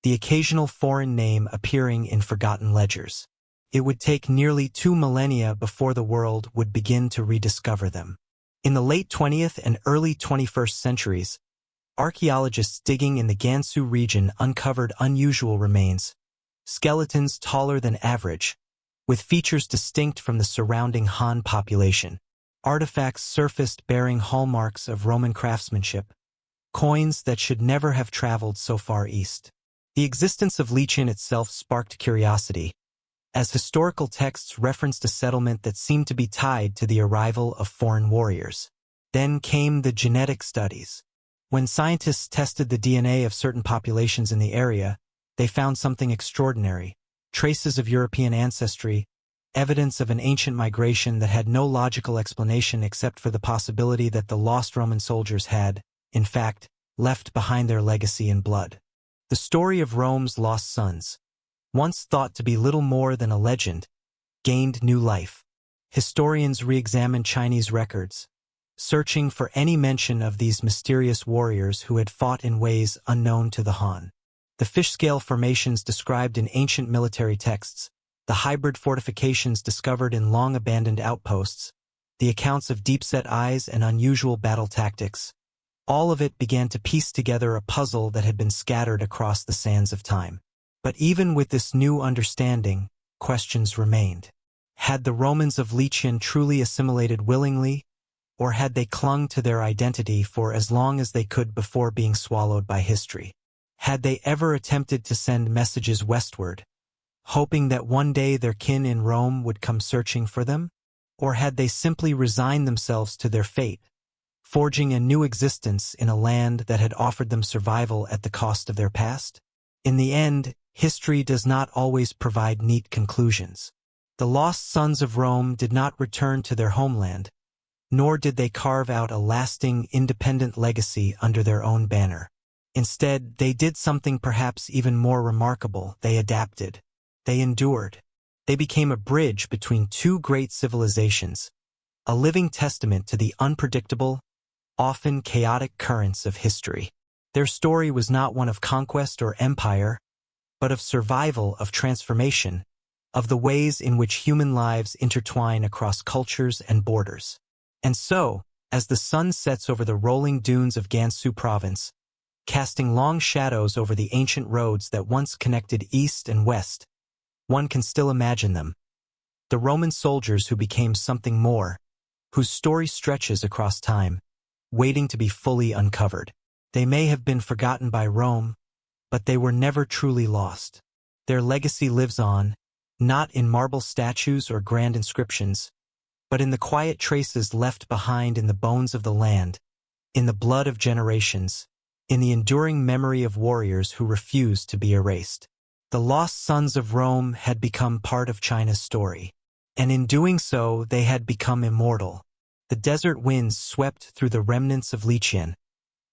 the occasional foreign name appearing in forgotten ledgers. It would take nearly 2 millennia before the world would begin to rediscover them. In the late 20th and early 21st centuries, archaeologists digging in the Gansu region uncovered unusual remains, skeletons taller than average, with features distinct from the surrounding Han population. Artifacts surfaced bearing hallmarks of Roman craftsmanship, coins that should never have traveled so far east. The existence of Liqian itself sparked curiosity, as historical texts referenced a settlement that seemed to be tied to the arrival of foreign warriors. Then came the genetic studies. When scientists tested the DNA of certain populations in the area, they found something extraordinary: traces of European ancestry, evidence of an ancient migration that had no logical explanation except for the possibility that the lost Roman soldiers had, in fact, left behind their legacy in blood. The story of Rome's lost sons, once thought to be little more than a legend, gained new life. Historians re-examined Chinese records, searching for any mention of these mysterious warriors who had fought in ways unknown to the Han. The fish-scale formations described in ancient military texts, the hybrid fortifications discovered in long-abandoned outposts, the accounts of deep-set eyes and unusual battle tactics, all of it began to piece together a puzzle that had been scattered across the sands of time. But even with this new understanding, questions remained. Had the Romans of Lycian truly assimilated willingly, or had they clung to their identity for as long as they could before being swallowed by history? Had they ever attempted to send messages westward, hoping that one day their kin in Rome would come searching for them? Or had they simply resigned themselves to their fate, forging a new existence in a land that had offered them survival at the cost of their past? In the end, history does not always provide neat conclusions. The lost sons of Rome did not return to their homeland, nor did they carve out a lasting, independent legacy under their own banner. Instead, they did something perhaps even more remarkable. They adapted. They endured. They became a bridge between two great civilizations, a living testament to the unpredictable, often chaotic currents of history. Their story was not one of conquest or empire, but of survival, of transformation, of the ways in which human lives intertwine across cultures and borders. And so, as the sun sets over the rolling dunes of Gansu province, casting long shadows over the ancient roads that once connected east and west, one can still imagine them. The Roman soldiers who became something more, whose story stretches across time, waiting to be fully uncovered. They may have been forgotten by Rome, but they were never truly lost. Their legacy lives on, not in marble statues or grand inscriptions, but in the quiet traces left behind in the bones of the land, in the blood of generations, in the enduring memory of warriors who refused to be erased. The lost sons of Rome had become part of China's story, and in doing so they had become immortal. The desert winds swept through the remnants of Lycian,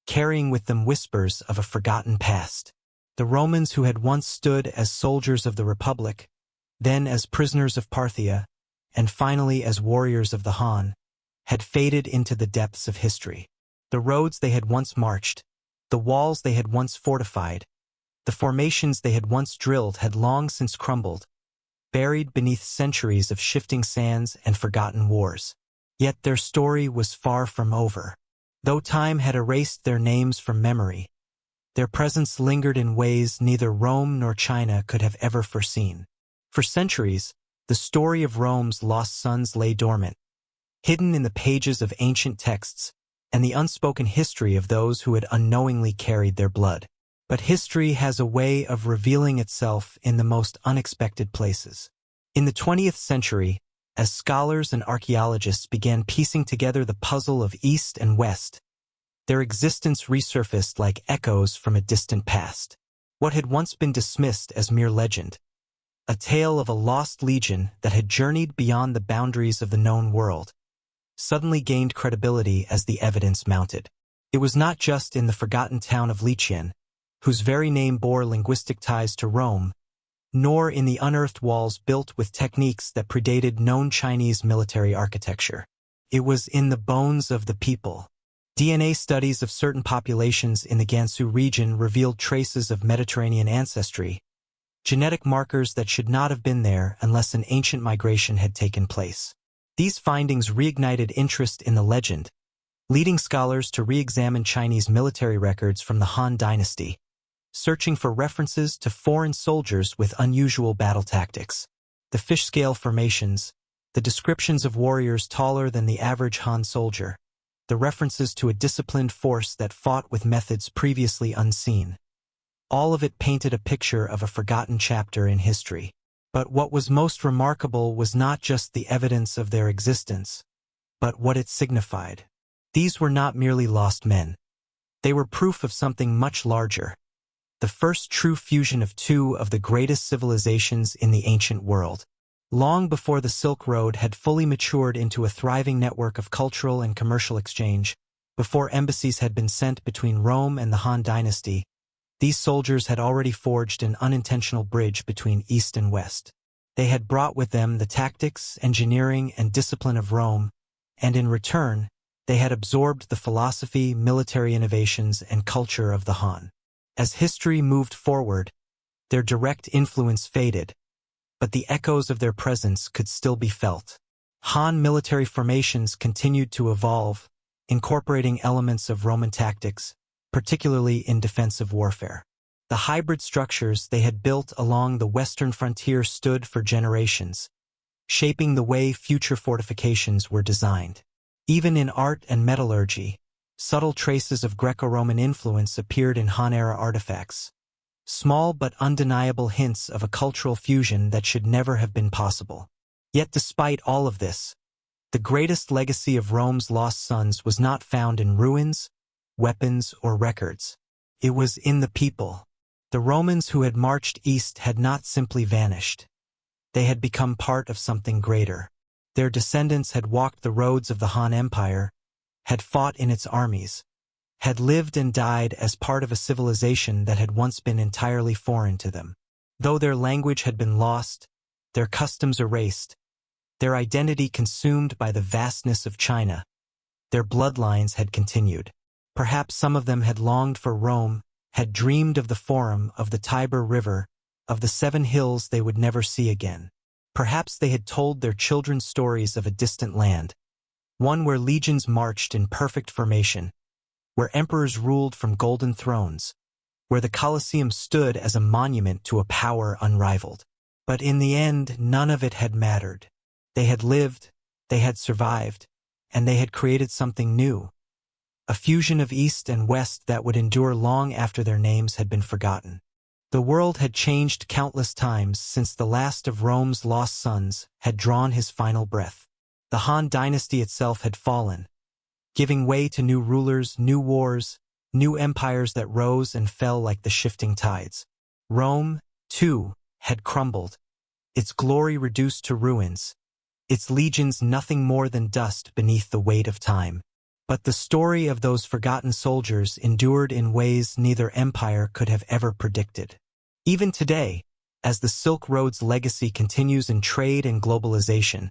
carrying with them whispers of a forgotten past. The Romans who had once stood as soldiers of the Republic, then as prisoners of Parthia, and finally as warriors of the Han, had faded into the depths of history. The roads they had once marched, the walls they had once fortified, the formations they had once drilled had long since crumbled, buried beneath centuries of shifting sands and forgotten wars. Yet their story was far from over. Though time had erased their names from memory, their presence lingered in ways neither Rome nor China could have ever foreseen. For centuries, the story of Rome's lost sons lay dormant, hidden in the pages of ancient texts and the unspoken history of those who had unknowingly carried their blood. But history has a way of revealing itself in the most unexpected places. In the 20th century, as scholars and archaeologists began piecing together the puzzle of East and West, their existence resurfaced like echoes from a distant past. What had once been dismissed as mere legend, a tale of a lost legion that had journeyed beyond the boundaries of the known world, suddenly gained credibility as the evidence mounted. It was not just in the forgotten town of Lycian, whose very name bore linguistic ties to Rome, nor in the unearthed walls built with techniques that predated known Chinese military architecture. It was in the bones of the people. DNA studies of certain populations in the Gansu region revealed traces of Mediterranean ancestry, genetic markers that should not have been there unless an ancient migration had taken place. These findings reignited interest in the legend, leading scholars to re-examine Chinese military records from the Han Dynasty, searching for references to foreign soldiers with unusual battle tactics. The fish scale formations, the descriptions of warriors taller than the average Han soldier, the references to a disciplined force that fought with methods previously unseen. All of it painted a picture of a forgotten chapter in history. But what was most remarkable was not just the evidence of their existence, but what it signified. These were not merely lost men. They were proof of something much larger, the first true fusion of two of the greatest civilizations in the ancient world. Long before the Silk Road had fully matured into a thriving network of cultural and commercial exchange, before embassies had been sent between Rome and the Han Dynasty, these soldiers had already forged an unintentional bridge between East and West. They had brought with them the tactics, engineering, and discipline of Rome, and in return, they had absorbed the philosophy, military innovations, and culture of the Han. As history moved forward, their direct influence faded, but the echoes of their presence could still be felt. Han military formations continued to evolve, incorporating elements of Roman tactics, particularly in defensive warfare. The hybrid structures they had built along the western frontier stood for generations, shaping the way future fortifications were designed. Even in art and metallurgy, subtle traces of Greco-Roman influence appeared in Han-era artifacts, small but undeniable hints of a cultural fusion that should never have been possible. Yet despite all of this, the greatest legacy of Rome's lost sons was not found in ruins, weapons, or records. It was in the people. The Romans who had marched east had not simply vanished. They had become part of something greater. Their descendants had walked the roads of the Han Empire, had fought in its armies, had lived and died as part of a civilization that had once been entirely foreign to them. Though their language had been lost, their customs erased, their identity consumed by the vastness of China, their bloodlines had continued. Perhaps some of them had longed for Rome, had dreamed of the Forum, of the Tiber River, of the 7 hills they would never see again. Perhaps they had told their children stories of a distant land, one where legions marched in perfect formation, where emperors ruled from golden thrones, where the Colosseum stood as a monument to a power unrivaled. But in the end, none of it had mattered. They had lived, they had survived, and they had created something new, a fusion of East and West that would endure long after their names had been forgotten. The world had changed countless times since the last of Rome's lost sons had drawn his final breath. The Han dynasty itself had fallen, giving way to new rulers, new wars, new empires that rose and fell like the shifting tides. Rome, too, had crumbled, its glory reduced to ruins, its legions nothing more than dust beneath the weight of time. But the story of those forgotten soldiers endured in ways neither empire could have ever predicted. Even today, as the Silk Road's legacy continues in trade and globalization,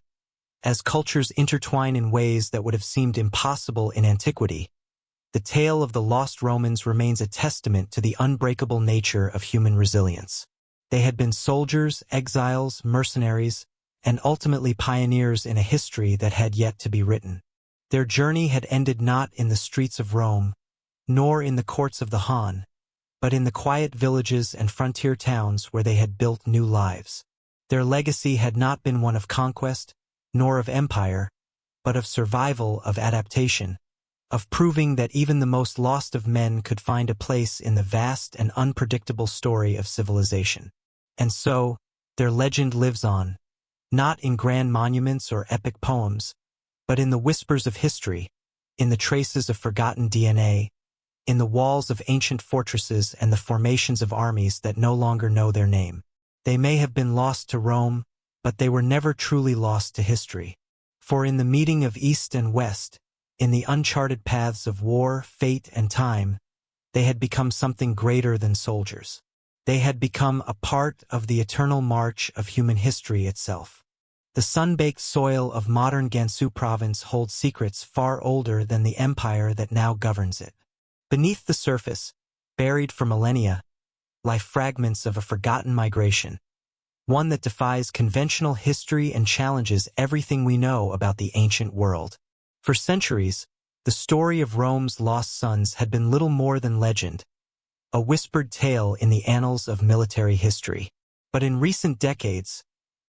as cultures intertwine in ways that would have seemed impossible in antiquity, the tale of the lost Romans remains a testament to the unbreakable nature of human resilience. They had been soldiers, exiles, mercenaries, and ultimately pioneers in a history that had yet to be written. Their journey had ended not in the streets of Rome, nor in the courts of the Han, but in the quiet villages and frontier towns where they had built new lives. Their legacy had not been one of conquest, nor of empire, but of survival, of adaptation, of proving that even the most lost of men could find a place in the vast and unpredictable story of civilization. And so, their legend lives on, not in grand monuments or epic poems, but in the whispers of history, in the traces of forgotten DNA, in the walls of ancient fortresses and the formations of armies that no longer know their name. They may have been lost to Rome, but they were never truly lost to history. For in the meeting of East and West, in the uncharted paths of war, fate, and time, they had become something greater than soldiers. They had become a part of the eternal march of human history itself. The sun-baked soil of modern Gansu province holds secrets far older than the empire that now governs it. Beneath the surface, buried for millennia, lie fragments of a forgotten migration, one that defies conventional history and challenges everything we know about the ancient world. For centuries, the story of Rome's lost sons had been little more than legend, a whispered tale in the annals of military history. But in recent decades,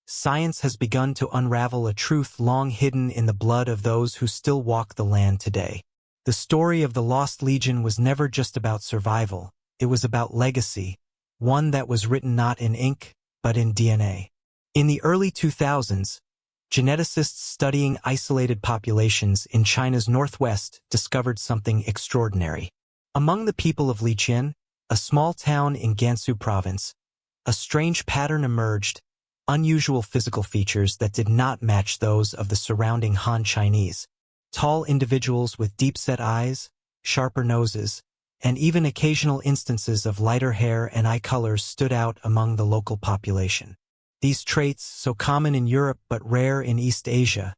science has begun to unravel a truth long hidden in the blood of those who still walk the land today. The story of the Lost Legion was never just about survival, it was about legacy, one that was written not in ink, but in DNA. In the early 2000s, geneticists studying isolated populations in China's northwest discovered something extraordinary. Among the people of Liqian, a small town in Gansu province, a strange pattern emerged, unusual physical features that did not match those of the surrounding Han Chinese. Tall individuals with deep-set eyes, sharper noses, and even occasional instances of lighter hair and eye colors stood out among the local population. These traits, so common in Europe but rare in East Asia,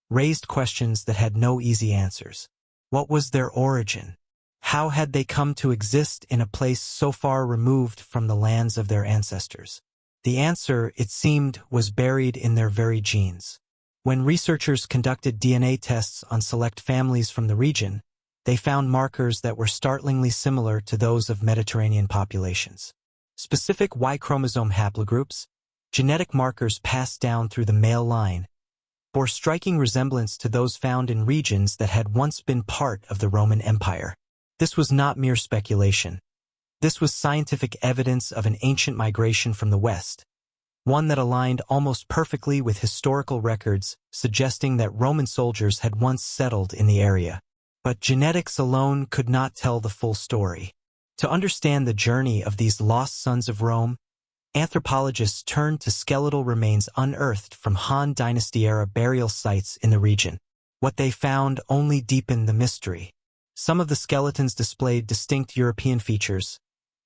raised questions that had no easy answers. What was their origin? How had they come to exist in a place so far removed from the lands of their ancestors? The answer, it seemed, was buried in their very genes. When researchers conducted DNA tests on select families from the region, they found markers that were startlingly similar to those of Mediterranean populations. Specific Y chromosome haplogroups, genetic markers passed down through the male line, bore striking resemblance to those found in regions that had once been part of the Roman Empire. This was not mere speculation. This was scientific evidence of an ancient migration from the West, one that aligned almost perfectly with historical records suggesting that Roman soldiers had once settled in the area. But genetics alone could not tell the full story. To understand the journey of these lost sons of Rome, anthropologists turned to skeletal remains unearthed from Han Dynasty-era burial sites in the region. What they found only deepened the mystery. Some of the skeletons displayed distinct European features,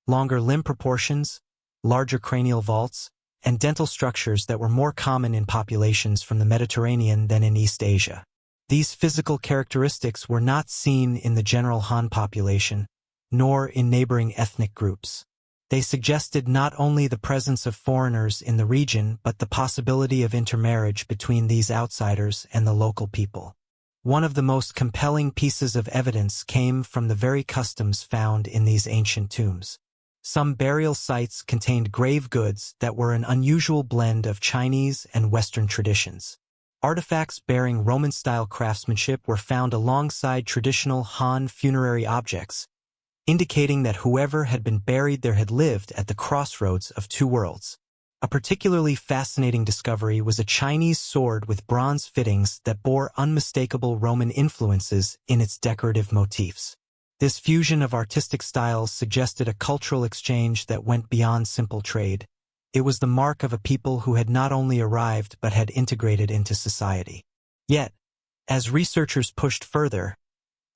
longer limb proportions, larger cranial vaults, and dental structures that were more common in populations from the Mediterranean than in East Asia. These physical characteristics were not seen in the general Han population, nor in neighboring ethnic groups. They suggested not only the presence of foreigners in the region but the possibility of intermarriage between these outsiders and the local people. One of the most compelling pieces of evidence came from the very customs found in these ancient tombs. Some burial sites contained grave goods that were an unusual blend of Chinese and Western traditions. Artifacts bearing Roman-style craftsmanship were found alongside traditional Han funerary objects, indicating that whoever had been buried there had lived at the crossroads of two worlds. A particularly fascinating discovery was a Chinese sword with bronze fittings that bore unmistakable Roman influences in its decorative motifs. This fusion of artistic styles suggested a cultural exchange that went beyond simple trade. It was the mark of a people who had not only arrived but had integrated into society. Yet, as researchers pushed further,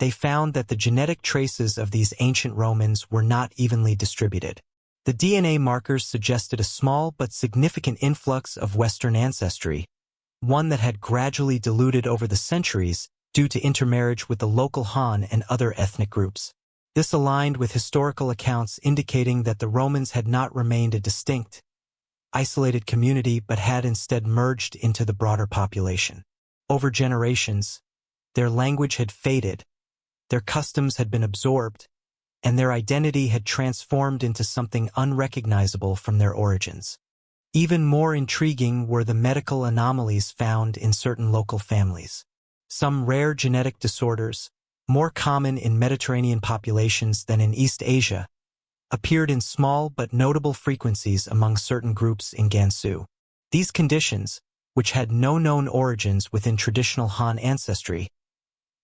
they found that the genetic traces of these ancient Romans were not evenly distributed. The DNA markers suggested a small but significant influx of Western ancestry, one that had gradually diluted over the centuries due to intermarriage with the local Han and other ethnic groups. This aligned with historical accounts indicating that the Romans had not remained a distinct, isolated community but had instead merged into the broader population. Over generations, their language had faded, their customs had been absorbed, and their identity had transformed into something unrecognizable from their origins. Even more intriguing were the medical anomalies found in certain local families. Some rare genetic disorders, more common in Mediterranean populations than in East Asia, appeared in small but notable frequencies among certain groups in Gansu. These conditions, which had no known origins within traditional Han ancestry,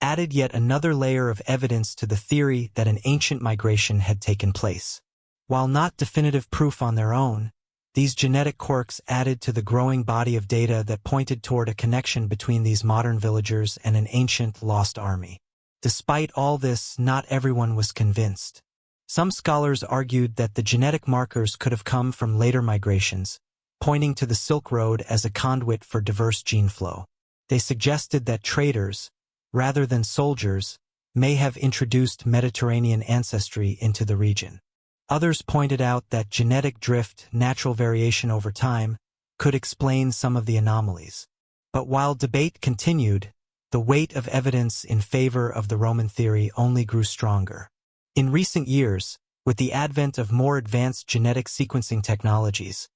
added yet another layer of evidence to the theory that an ancient migration had taken place. While not definitive proof on their own, these genetic quirks added to the growing body of data that pointed toward a connection between these modern villagers and an ancient lost army. Despite all this, not everyone was convinced. Some scholars argued that the genetic markers could have come from later migrations, pointing to the Silk Road as a conduit for diverse gene flow. They suggested that traders, rather than soldiers, may have introduced Mediterranean ancestry into the region. Others pointed out that genetic drift, natural variation over time, could explain some of the anomalies. But while debate continued, the weight of evidence in favor of the Roman theory only grew stronger. In recent years, with the advent of more advanced genetic sequencing technologies,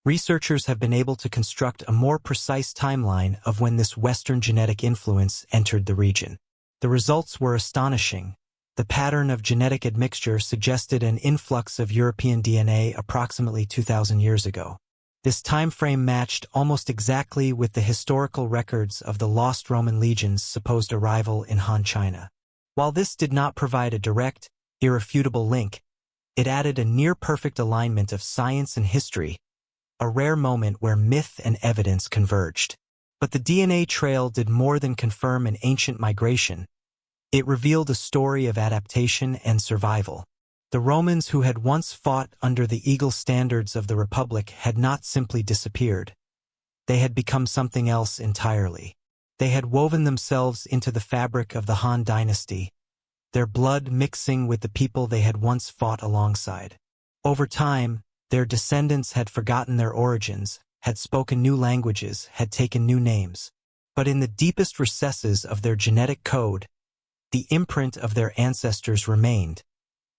researchers have been able to construct a more precise timeline of when this Western genetic influence entered the region. The results were astonishing. The pattern of genetic admixture suggested an influx of European DNA approximately 2,000 years ago. This time frame matched almost exactly with the historical records of the lost Roman legion's supposed arrival in Han China. While this did not provide a direct, irrefutable link, it added a near-perfect alignment of science and history, a rare moment where myth and evidence converged. But the DNA trail did more than confirm an ancient migration. It revealed a story of adaptation and survival. The Romans who had once fought under the eagle standards of the Republic had not simply disappeared. They had become something else entirely. They had woven themselves into the fabric of the Han Dynasty, their blood mixing with the people they had once fought alongside. Over time, their descendants had forgotten their origins, had spoken new languages, had taken new names. But in the deepest recesses of their genetic code, the imprint of their ancestors remained,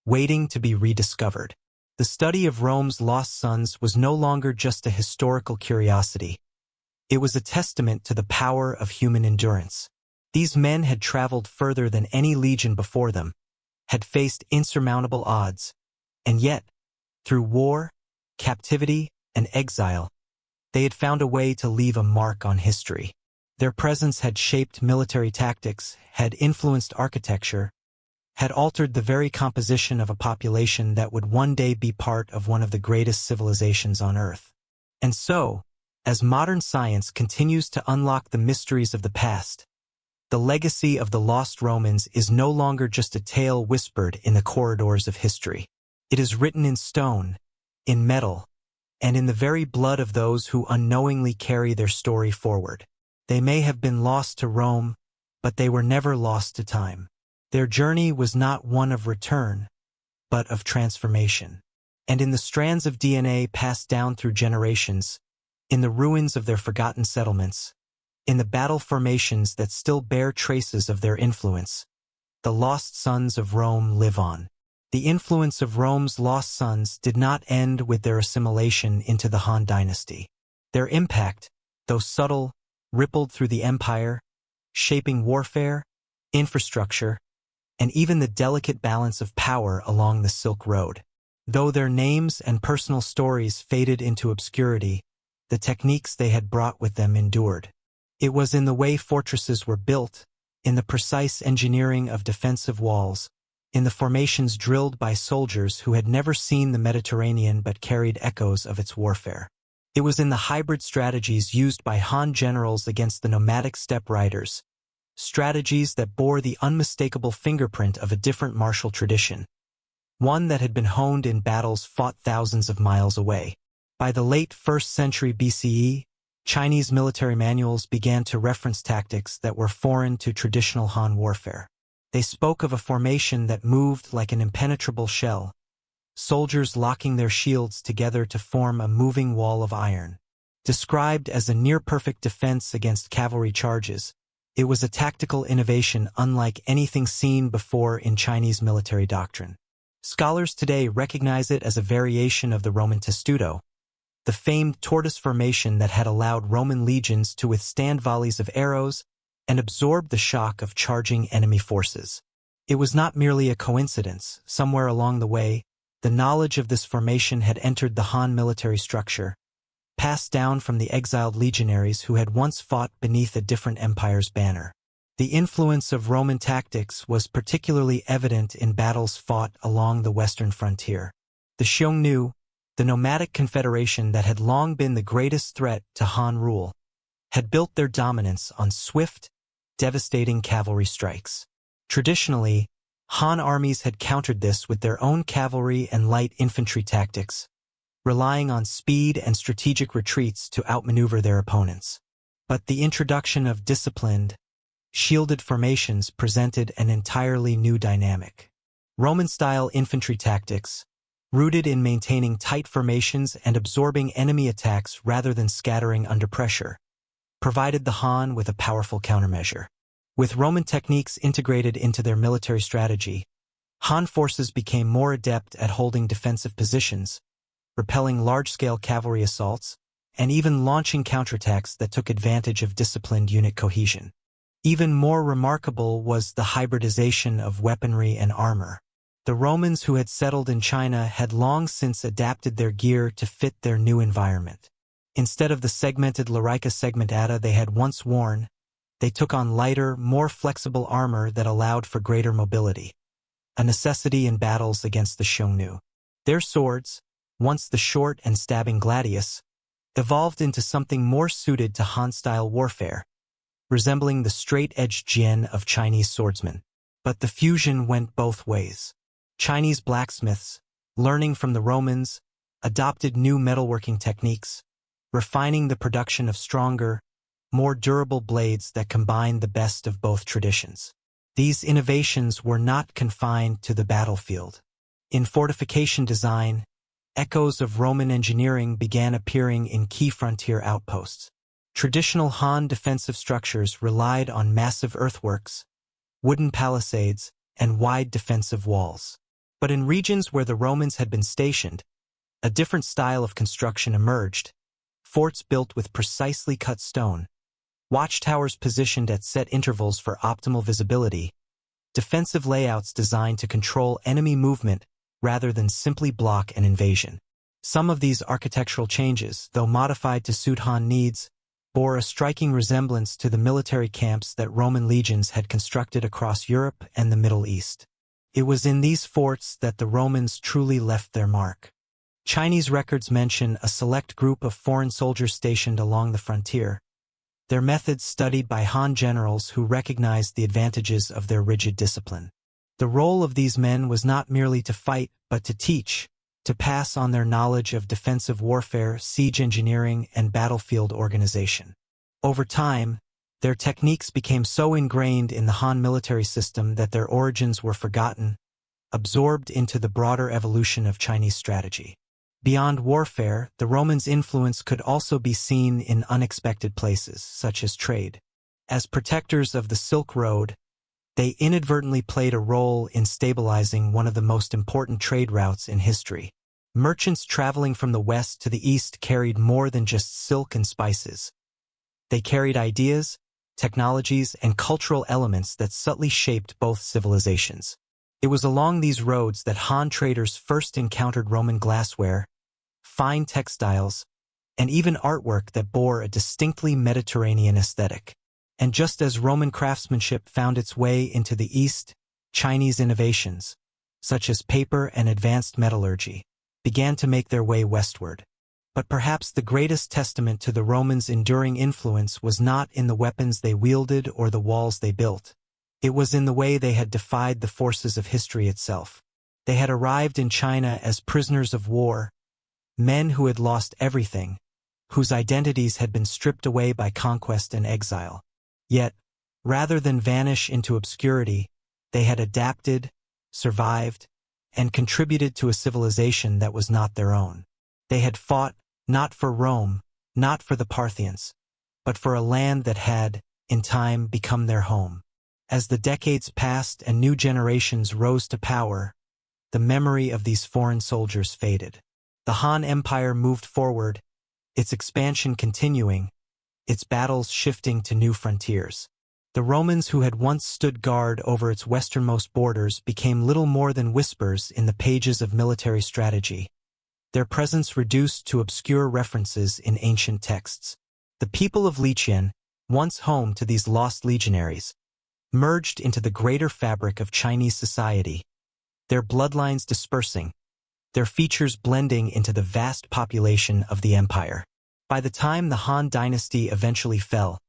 waiting to be rediscovered. The study of Rome's lost sons was no longer just a historical curiosity. It was a testament to the power of human endurance. These men had traveled further than any legion before them, had faced insurmountable odds, and yet, through war, captivity, and exile, they had found a way to leave a mark on history. Their presence had shaped military tactics, had influenced architecture, had altered the very composition of a population that would one day be part of one of the greatest civilizations on Earth. And so, as modern science continues to unlock the mysteries of the past, the legacy of the lost Romans is no longer just a tale whispered in the corridors of history. It is written in stone, in metal, and in the very blood of those who unknowingly carry their story forward. They may have been lost to Rome, but they were never lost to time. Their journey was not one of return, but of transformation. And in the strands of DNA passed down through generations, in the ruins of their forgotten settlements, in the battle formations that still bear traces of their influence, the lost sons of Rome live on. The influence of Rome's lost sons did not end with their assimilation into the Han Dynasty. Their impact, though subtle, rippled through the empire, shaping warfare, infrastructure, and even the delicate balance of power along the Silk Road. Though their names and personal stories faded into obscurity, the techniques they had brought with them endured. It was in the way fortresses were built, in the precise engineering of defensive walls, in the formations drilled by soldiers who had never seen the Mediterranean but carried echoes of its warfare. It was in the hybrid strategies used by Han generals against the nomadic steppe riders, strategies that bore the unmistakable fingerprint of a different martial tradition, one that had been honed in battles fought thousands of miles away. By the late 1st century BCE, Chinese military manuals began to reference tactics that were foreign to traditional Han warfare. They spoke of a formation that moved like an impenetrable shell, soldiers locking their shields together to form a moving wall of iron. Described as a near-perfect defense against cavalry charges, it was a tactical innovation unlike anything seen before in Chinese military doctrine. Scholars today recognize it as a variation of the Roman testudo, the famed tortoise formation that had allowed Roman legions to withstand volleys of arrows and absorb the shock of charging enemy forces. It was not merely a coincidence. Somewhere along the way, the knowledge of this formation had entered the Han military structure, passed down from the exiled legionaries who had once fought beneath a different empire's banner. The influence of Roman tactics was particularly evident in battles fought along the western frontier. The Xiongnu, the nomadic confederation that had long been the greatest threat to Han rule, had built their dominance on swift, devastating cavalry strikes. Traditionally, Han armies had countered this with their own cavalry and light infantry tactics, relying on speed and strategic retreats to outmaneuver their opponents. But the introduction of disciplined, shielded formations presented an entirely new dynamic. Roman-style infantry tactics, rooted in maintaining tight formations and absorbing enemy attacks rather than scattering under pressure, provided the Han with a powerful countermeasure. With Roman techniques integrated into their military strategy, Han forces became more adept at holding defensive positions, repelling large-scale cavalry assaults, and even launching counterattacks that took advantage of disciplined unit cohesion. Even more remarkable was the hybridization of weaponry and armor. The Romans who had settled in China had long since adapted their gear to fit their new environment. Instead of the segmented larica segmentata they had once worn, they took on lighter, more flexible armor that allowed for greater mobility, a necessity in battles against the Xiongnu. Their swords, once the short and stabbing gladius, evolved into something more suited to Han-style warfare, resembling the straight-edged jian of Chinese swordsmen. But the fusion went both ways. Chinese blacksmiths, learning from the Romans, adopted new metalworking techniques, refining the production of stronger, more durable blades that combined the best of both traditions. These innovations were not confined to the battlefield. In fortification design, echoes of Roman engineering began appearing in key frontier outposts. Traditional Han defensive structures relied on massive earthworks, wooden palisades, and wide defensive walls. But in regions where the Romans had been stationed, a different style of construction emerged: forts built with precisely cut stone, watchtowers positioned at set intervals for optimal visibility, defensive layouts designed to control enemy movement rather than simply block an invasion. Some of these architectural changes, though modified to suit Han needs, bore a striking resemblance to the military camps that Roman legions had constructed across Europe and the Middle East. It was in these forts that the Romans truly left their mark. Chinese records mention a select group of foreign soldiers stationed along the frontier, their methods studied by Han generals who recognized the advantages of their rigid discipline. The role of these men was not merely to fight, but to teach, to pass on their knowledge of defensive warfare, siege engineering, and battlefield organization. Over time, their techniques became so ingrained in the Han military system that their origins were forgotten, absorbed into the broader evolution of Chinese strategy. Beyond warfare, the Romans' influence could also be seen in unexpected places, such as trade. As protectors of the Silk Road, they inadvertently played a role in stabilizing one of the most important trade routes in history. Merchants traveling from the west to the east carried more than just silk and spices. They carried ideas, technologies, and cultural elements that subtly shaped both civilizations. It was along these roads that Han traders first encountered Roman glassware, fine textiles, and even artwork that bore a distinctly Mediterranean aesthetic. And just as Roman craftsmanship found its way into the East, Chinese innovations, such as paper and advanced metallurgy, began to make their way westward. But perhaps the greatest testament to the Romans' enduring influence was not in the weapons they wielded or the walls they built. It was in the way they had defied the forces of history itself. They had arrived in China as prisoners of war, men who had lost everything, whose identities had been stripped away by conquest and exile. Yet, rather than vanish into obscurity, they had adapted, survived, and contributed to a civilization that was not their own. They had fought, not for Rome, not for the Parthians, but for a land that had, in time, become their home. As the decades passed and new generations rose to power, the memory of these foreign soldiers faded. The Han Empire moved forward, its expansion continuing, its battles shifting to new frontiers. The Romans who had once stood guard over its westernmost borders became little more than whispers in the pages of military strategy, their presence reduced to obscure references in ancient texts. The people of Liqian, once home to these lost legionaries, merged into the greater fabric of Chinese society, their bloodlines dispersing, their features blending into the vast population of the empire. By the time the Han Dynasty eventually fell,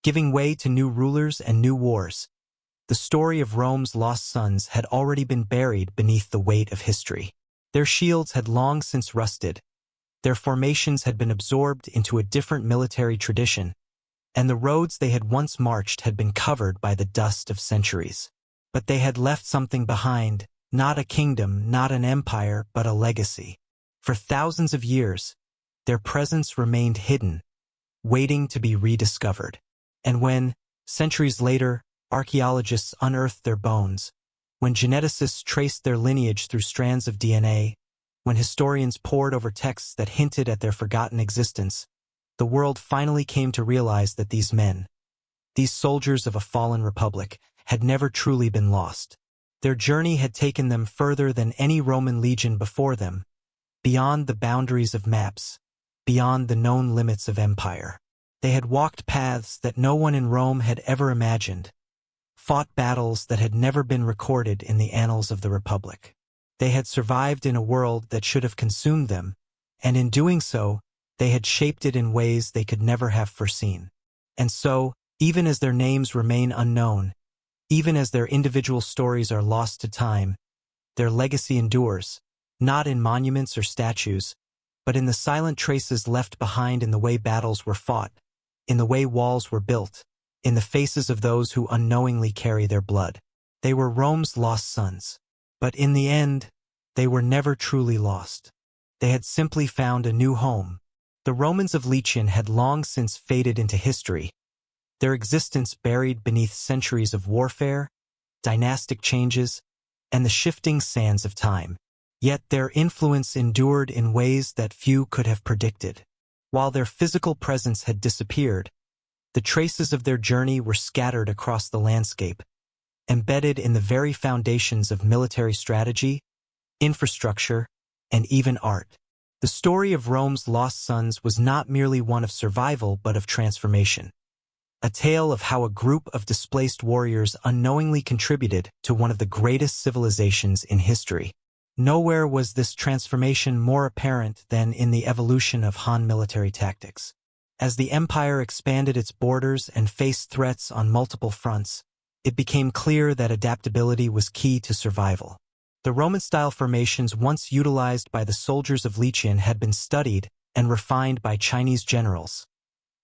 giving way to new rulers and new wars, the story of Rome's lost sons had already been buried beneath the weight of history. Their shields had long since rusted, their formations had been absorbed into a different military tradition, and the roads they had once marched had been covered by the dust of centuries. But they had left something behind, not a kingdom, not an empire, but a legacy. For thousands of years, their presence remained hidden, waiting to be rediscovered. And when, centuries later, archaeologists unearthed their bones, when geneticists traced their lineage through strands of DNA, when historians pored over texts that hinted at their forgotten existence, the world finally came to realize that these men, these soldiers of a fallen republic, had never truly been lost. Their journey had taken them further than any Roman legion before them, beyond the boundaries of maps, beyond the known limits of empire. They had walked paths that no one in Rome had ever imagined, fought battles that had never been recorded in the annals of the Republic. They had survived in a world that should have consumed them, and in doing so, they had shaped it in ways they could never have foreseen. And so, even as their names remain unknown, even as their individual stories are lost to time, their legacy endures, not in monuments or statues, but in the silent traces left behind in the way battles were fought, in the way walls were built, in the faces of those who unknowingly carry their blood. They were Rome's lost sons. But in the end, they were never truly lost. They had simply found a new home. The Romans of Liqian had long since faded into history, their existence buried beneath centuries of warfare, dynastic changes, and the shifting sands of time. Yet their influence endured in ways that few could have predicted. While their physical presence had disappeared, the traces of their journey were scattered across the landscape, embedded in the very foundations of military strategy, infrastructure, and even art. The story of Rome's lost sons was not merely one of survival but of transformation. A tale of how a group of displaced warriors unknowingly contributed to one of the greatest civilizations in history. Nowhere was this transformation more apparent than in the evolution of Han military tactics. As the empire expanded its borders and faced threats on multiple fronts, it became clear that adaptability was key to survival. The Roman-style formations once utilized by the soldiers of Lycian had been studied and refined by Chinese generals,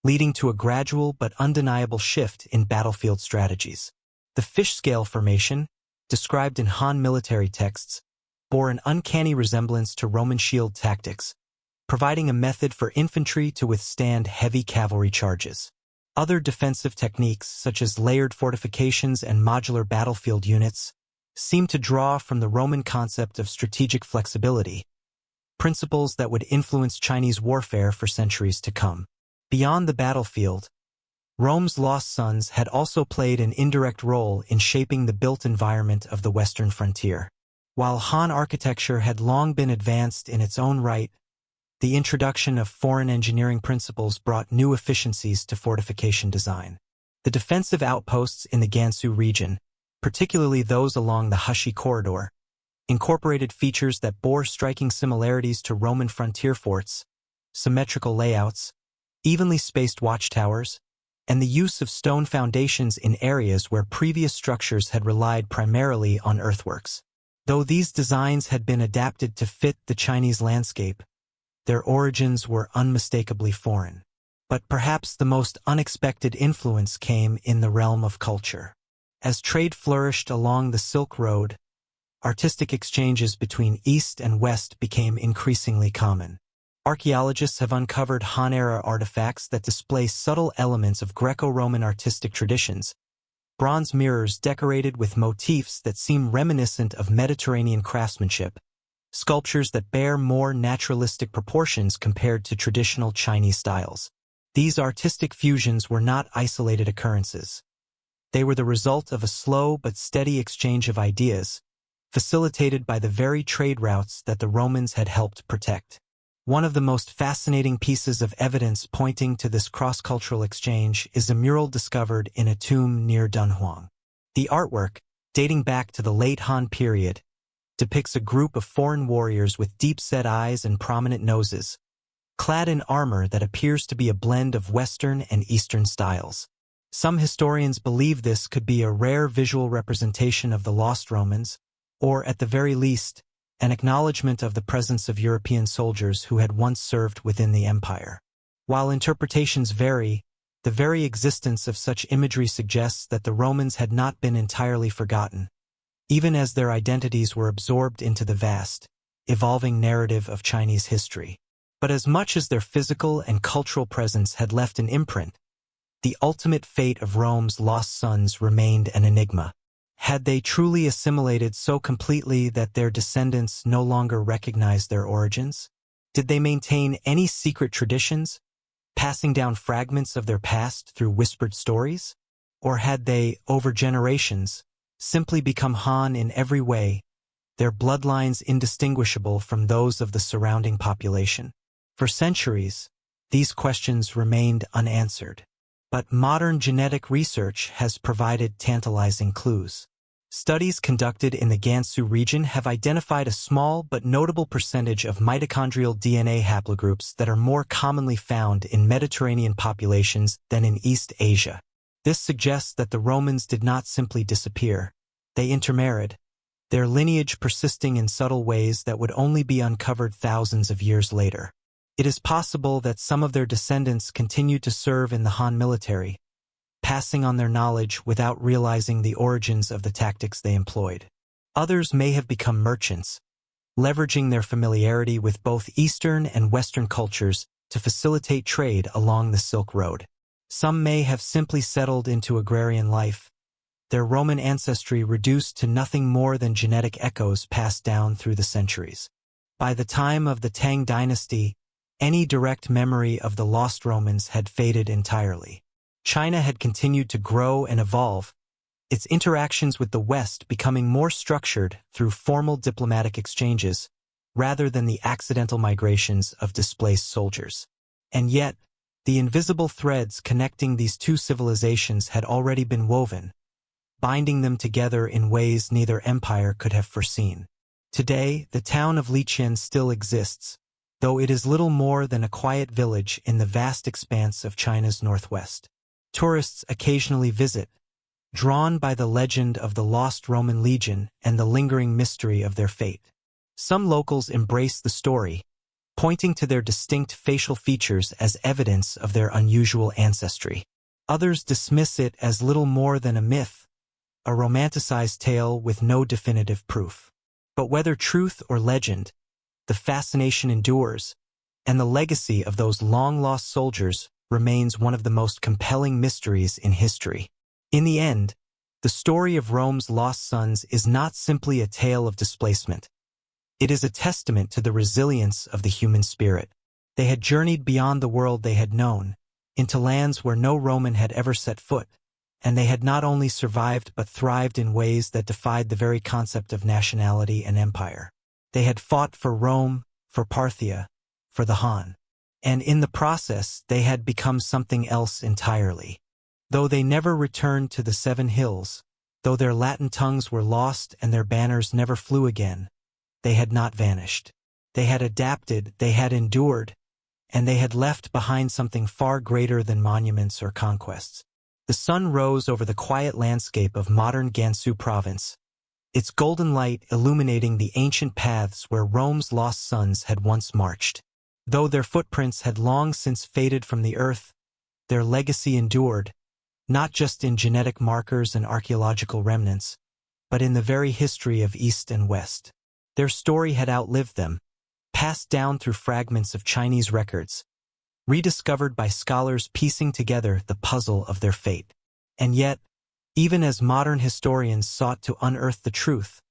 leading to a gradual but undeniable shift in battlefield strategies. The fish-scale formation, described in Han military texts, bore an uncanny resemblance to Roman shield tactics, providing a method for infantry to withstand heavy cavalry charges. Other defensive techniques, such as layered fortifications and modular battlefield units, seem to draw from the Roman concept of strategic flexibility, principles that would influence Chinese warfare for centuries to come. Beyond the battlefield, Rome's lost sons had also played an indirect role in shaping the built environment of the western frontier. While Han architecture had long been advanced in its own right, the introduction of foreign engineering principles brought new efficiencies to fortification design. The defensive outposts in the Gansu region, particularly those along the Hushi corridor, incorporated features that bore striking similarities to Roman frontier forts, symmetrical layouts, evenly spaced watchtowers, and the use of stone foundations in areas where previous structures had relied primarily on earthworks. Though these designs had been adapted to fit the Chinese landscape, their origins were unmistakably foreign. But perhaps the most unexpected influence came in the realm of culture. As trade flourished along the Silk Road, artistic exchanges between East and West became increasingly common. Archaeologists have uncovered Han-era artifacts that display subtle elements of Greco-Roman artistic traditions, bronze mirrors decorated with motifs that seem reminiscent of Mediterranean craftsmanship, sculptures that bear more naturalistic proportions compared to traditional Chinese styles. These artistic fusions were not isolated occurrences. They were the result of a slow but steady exchange of ideas, facilitated by the very trade routes that the Romans had helped protect. One of the most fascinating pieces of evidence pointing to this cross-cultural exchange is a mural discovered in a tomb near Dunhuang. The artwork, dating back to the late Han period, depicts a group of foreign warriors with deep-set eyes and prominent noses, clad in armor that appears to be a blend of Western and Eastern styles. Some historians believe this could be a rare visual representation of the lost Romans, or at the very least, an acknowledgement of the presence of European soldiers who had once served within the empire. While interpretations vary, the very existence of such imagery suggests that the Romans had not been entirely forgotten, even as their identities were absorbed into the vast, evolving narrative of Chinese history. But as much as their physical and cultural presence had left an imprint, the ultimate fate of Rome's lost sons remained an enigma. Had they truly assimilated so completely that their descendants no longer recognized their origins? Did they maintain any secret traditions, passing down fragments of their past through whispered stories? Or had they, over generations, simply become Han in every way, their bloodlines indistinguishable from those of the surrounding population? For centuries, these questions remained unanswered. But modern genetic research has provided tantalizing clues. Studies conducted in the Gansu region have identified a small but notable percentage of mitochondrial DNA haplogroups that are more commonly found in Mediterranean populations than in East Asia. This suggests that the Romans did not simply disappear. They intermarried, their lineage persisting in subtle ways that would only be uncovered thousands of years later. It is possible that some of their descendants continued to serve in the Han military, passing on their knowledge without realizing the origins of the tactics they employed. Others may have become merchants, leveraging their familiarity with both Eastern and Western cultures to facilitate trade along the Silk Road. Some may have simply settled into agrarian life, their Roman ancestry reduced to nothing more than genetic echoes passed down through the centuries. By the time of the Tang Dynasty, any direct memory of the lost Romans had faded entirely. China had continued to grow and evolve, its interactions with the West becoming more structured through formal diplomatic exchanges rather than the accidental migrations of displaced soldiers. And yet, the invisible threads connecting these two civilizations had already been woven, binding them together in ways neither empire could have foreseen. Today, the town of Liqian still exists, though it is little more than a quiet village in the vast expanse of China's northwest. Tourists occasionally visit, drawn by the legend of the lost Roman legion and the lingering mystery of their fate. Some locals embrace the story, pointing to their distinct facial features as evidence of their unusual ancestry. Others dismiss it as little more than a myth, a romanticized tale with no definitive proof. But whether truth or legend, the fascination endures, and the legacy of those long-lost soldiers remains one of the most compelling mysteries in history. In the end, the story of Rome's lost sons is not simply a tale of displacement. It is a testament to the resilience of the human spirit. They had journeyed beyond the world they had known, into lands where no Roman had ever set foot, and they had not only survived but thrived in ways that defied the very concept of nationality and empire. They had fought for Rome, for Parthia, for the Han. And in the process, they had become something else entirely. Though they never returned to the Seven Hills, though their Latin tongues were lost and their banners never flew again, they had not vanished. They had adapted, they had endured, and they had left behind something far greater than monuments or conquests. The sun rose over the quiet landscape of modern Gansu province, its golden light illuminating the ancient paths where Rome's lost sons had once marched. Though their footprints had long since faded from the earth, their legacy endured, not just in genetic markers and archaeological remnants, but in the very history of East and West. Their story had outlived them, passed down through fragments of Chinese records, rediscovered by scholars piecing together the puzzle of their fate. And yet, even as modern historians sought to unearth the truth,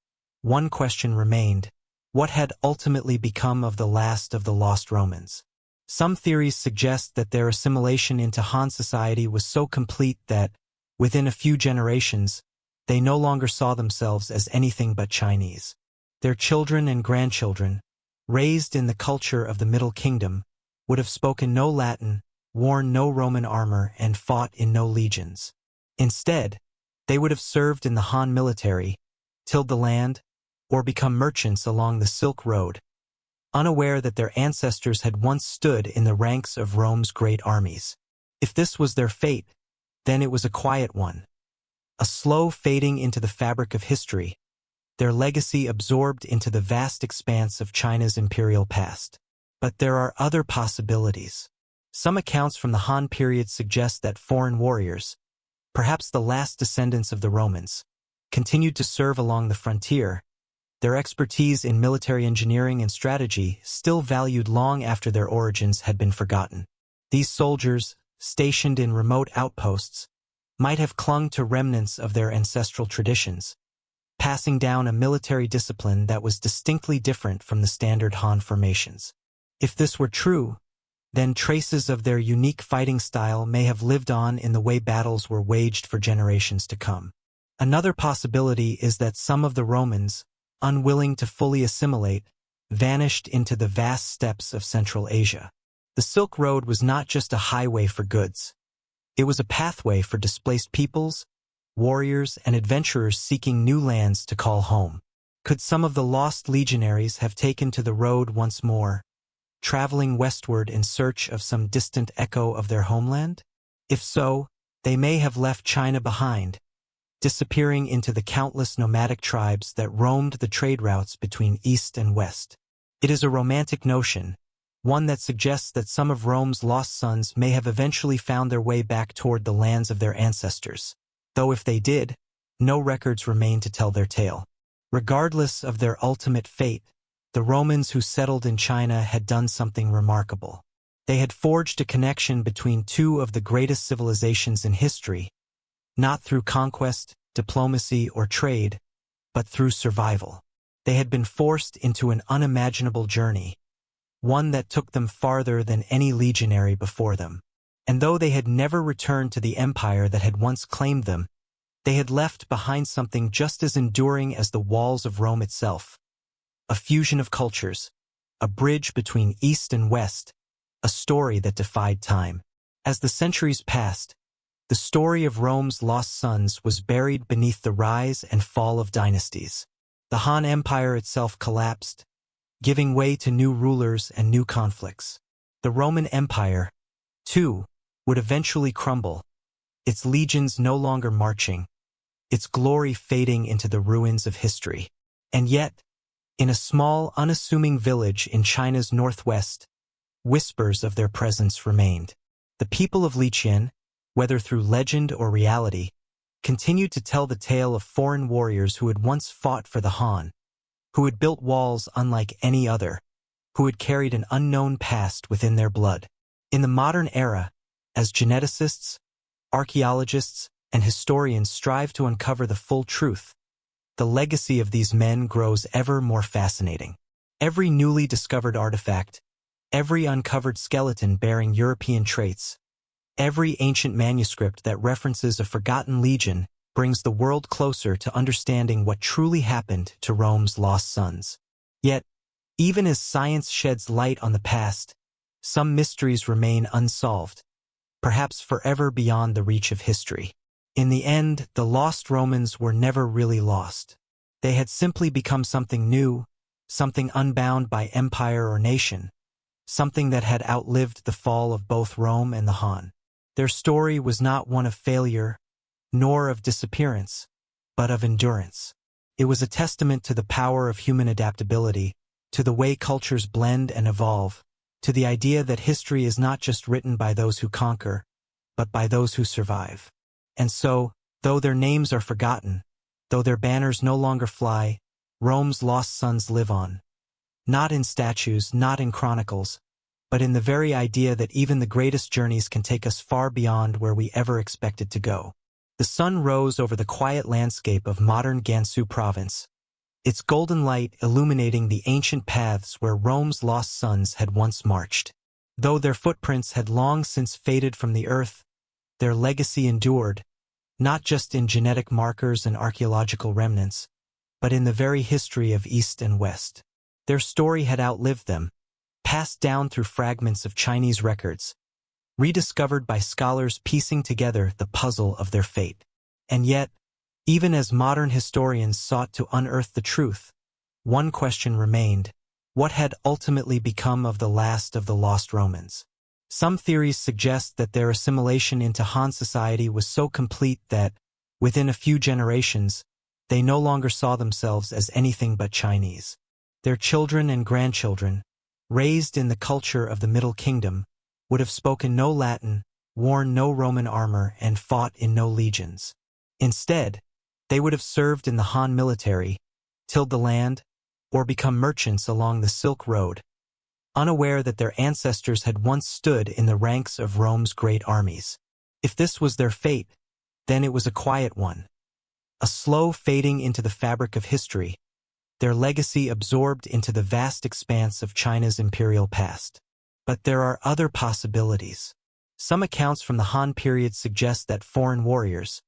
one question remained: what had ultimately become of the last of the lost Romans? Some theories suggest that their assimilation into Han society was so complete that, within a few generations, they no longer saw themselves as anything but Chinese. Their children and grandchildren, raised in the culture of the Middle Kingdom, would have spoken no Latin, worn no Roman armor, and fought in no legions. Instead, they would have served in the Han military, tilled the land, or become merchants along the Silk Road, unaware that their ancestors had once stood in the ranks of Rome's great armies. If this was their fate, then it was a quiet one, a slow fading into the fabric of history, their legacy absorbed into the vast expanse of China's imperial past. But there are other possibilities. Some accounts from the Han period suggest that foreign warriors, perhaps the last descendants of the Romans, continued to serve along the frontier, their expertise in military engineering and strategy still valued long after their origins had been forgotten. These soldiers, stationed in remote outposts, might have clung to remnants of their ancestral traditions, passing down a military discipline that was distinctly different from the standard Han formations. If this were true, then traces of their unique fighting style may have lived on in the way battles were waged for generations to come. Another possibility is that some of the Romans, unwilling to fully assimilate, vanished into the vast steppes of Central Asia. The Silk Road was not just a highway for goods. It was a pathway for displaced peoples, warriors, and adventurers seeking new lands to call home. Could some of the lost legionaries have taken to the road once more, traveling westward in search of some distant echo of their homeland? If so, they may have left China behind, disappearing into the countless nomadic tribes that roamed the trade routes between East and West. It is a romantic notion, one that suggests that some of Rome's lost sons may have eventually found their way back toward the lands of their ancestors. Though if they did, no records remain to tell their tale. Regardless of their ultimate fate, the Romans who settled in China had done something remarkable. They had forged a connection between two of the greatest civilizations in history, not through conquest, diplomacy, or trade, but through survival. They had been forced into an unimaginable journey, one that took them farther than any legionary before them. And though they had never returned to the empire that had once claimed them, they had left behind something just as enduring as the walls of Rome itself. A fusion of cultures, a bridge between East and West, a story that defied time. As the centuries passed, the story of Rome's lost sons was buried beneath the rise and fall of dynasties. The Han Empire itself collapsed, giving way to new rulers and new conflicts. The Roman Empire, too, would eventually crumble, its legions no longer marching, its glory fading into the ruins of history. And yet, in a small, unassuming village in China's northwest, whispers of their presence remained. The people of Liqian, whether through legend or reality, continued to tell the tale of foreign warriors who had once fought for the Han, who had built walls unlike any other, who had carried an unknown past within their blood. In the modern era, as geneticists, archaeologists, and historians strive to uncover the full truth, the legacy of these men grows ever more fascinating. Every newly discovered artifact, every uncovered skeleton bearing European traits, every ancient manuscript that references a forgotten legion brings the world closer to understanding what truly happened to Rome's lost sons. Yet, even as science sheds light on the past, some mysteries remain unsolved, perhaps forever beyond the reach of history. In the end, the lost Romans were never really lost. They had simply become something new, something unbound by empire or nation, something that had outlived the fall of both Rome and the Han. Their story was not one of failure, nor of disappearance, but of endurance. It was a testament to the power of human adaptability, to the way cultures blend and evolve, to the idea that history is not just written by those who conquer, but by those who survive. And so, though their names are forgotten, though their banners no longer fly, Rome's lost sons live on. Not in statues, not in chronicles, but in the very idea that even the greatest journeys can take us far beyond where we ever expected to go. The sun rose over the quiet landscape of modern Gansu province, its golden light illuminating the ancient paths where Rome's lost sons had once marched. Though their footprints had long since faded from the earth, their legacy endured, not just in genetic markers and archaeological remnants, but in the very history of East and West. Their story had outlived them, passed down through fragments of Chinese records, rediscovered by scholars piecing together the puzzle of their fate. And yet, even as modern historians sought to unearth the truth, one question remained: what had ultimately become of the last of the lost Romans? Some theories suggest that their assimilation into Han society was so complete that, within a few generations, they no longer saw themselves as anything but Chinese. Their children and grandchildren, raised in the culture of the Middle Kingdom, would have spoken no Latin, worn no Roman armor, and fought in no legions. Instead, they would have served in the Han military, tilled the land, or become merchants along the Silk Road, unaware that their ancestors had once stood in the ranks of Rome's great armies. If this was their fate, then it was a quiet one, a slow fading into the fabric of history, their legacy absorbed into the vast expanse of China's imperial past. But there are other possibilities. Some accounts from the Han period suggest that foreign warriors,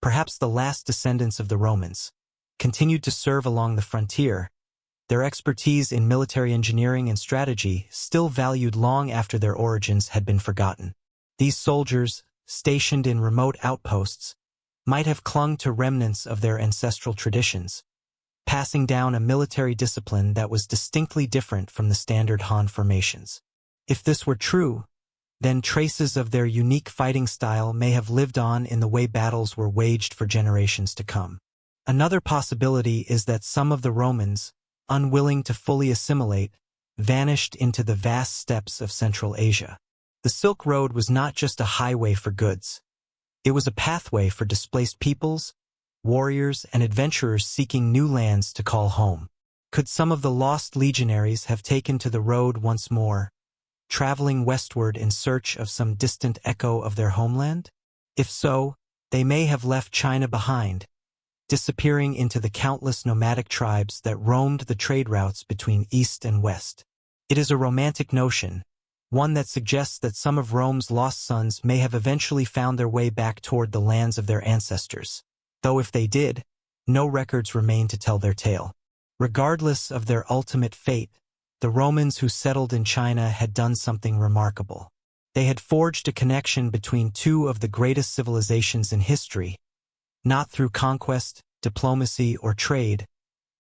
perhaps the last descendants of the Romans, continued to serve along the frontier, their expertise in military engineering and strategy still valued long after their origins had been forgotten. These soldiers, stationed in remote outposts, might have clung to remnants of their ancestral traditions, passing down a military discipline that was distinctly different from the standard Han formations. If this were true, then traces of their unique fighting style may have lived on in the way battles were waged for generations to come. Another possibility is that some of the Romans, unwilling to fully assimilate, vanished into the vast steppes of Central Asia. The Silk Road was not just a highway for goods. It was a pathway for displaced peoples, warriors, and adventurers seeking new lands to call home. Could some of the lost legionaries have taken to the road once more, traveling westward in search of some distant echo of their homeland? If so, they may have left China behind, disappearing into the countless nomadic tribes that roamed the trade routes between East and West. It is a romantic notion, one that suggests that some of Rome's lost sons may have eventually found their way back toward the lands of their ancestors, though if they did, no records remain to tell their tale. Regardless of their ultimate fate, the Romans who settled in China had done something remarkable. They had forged a connection between two of the greatest civilizations in history, not through conquest, diplomacy, or trade,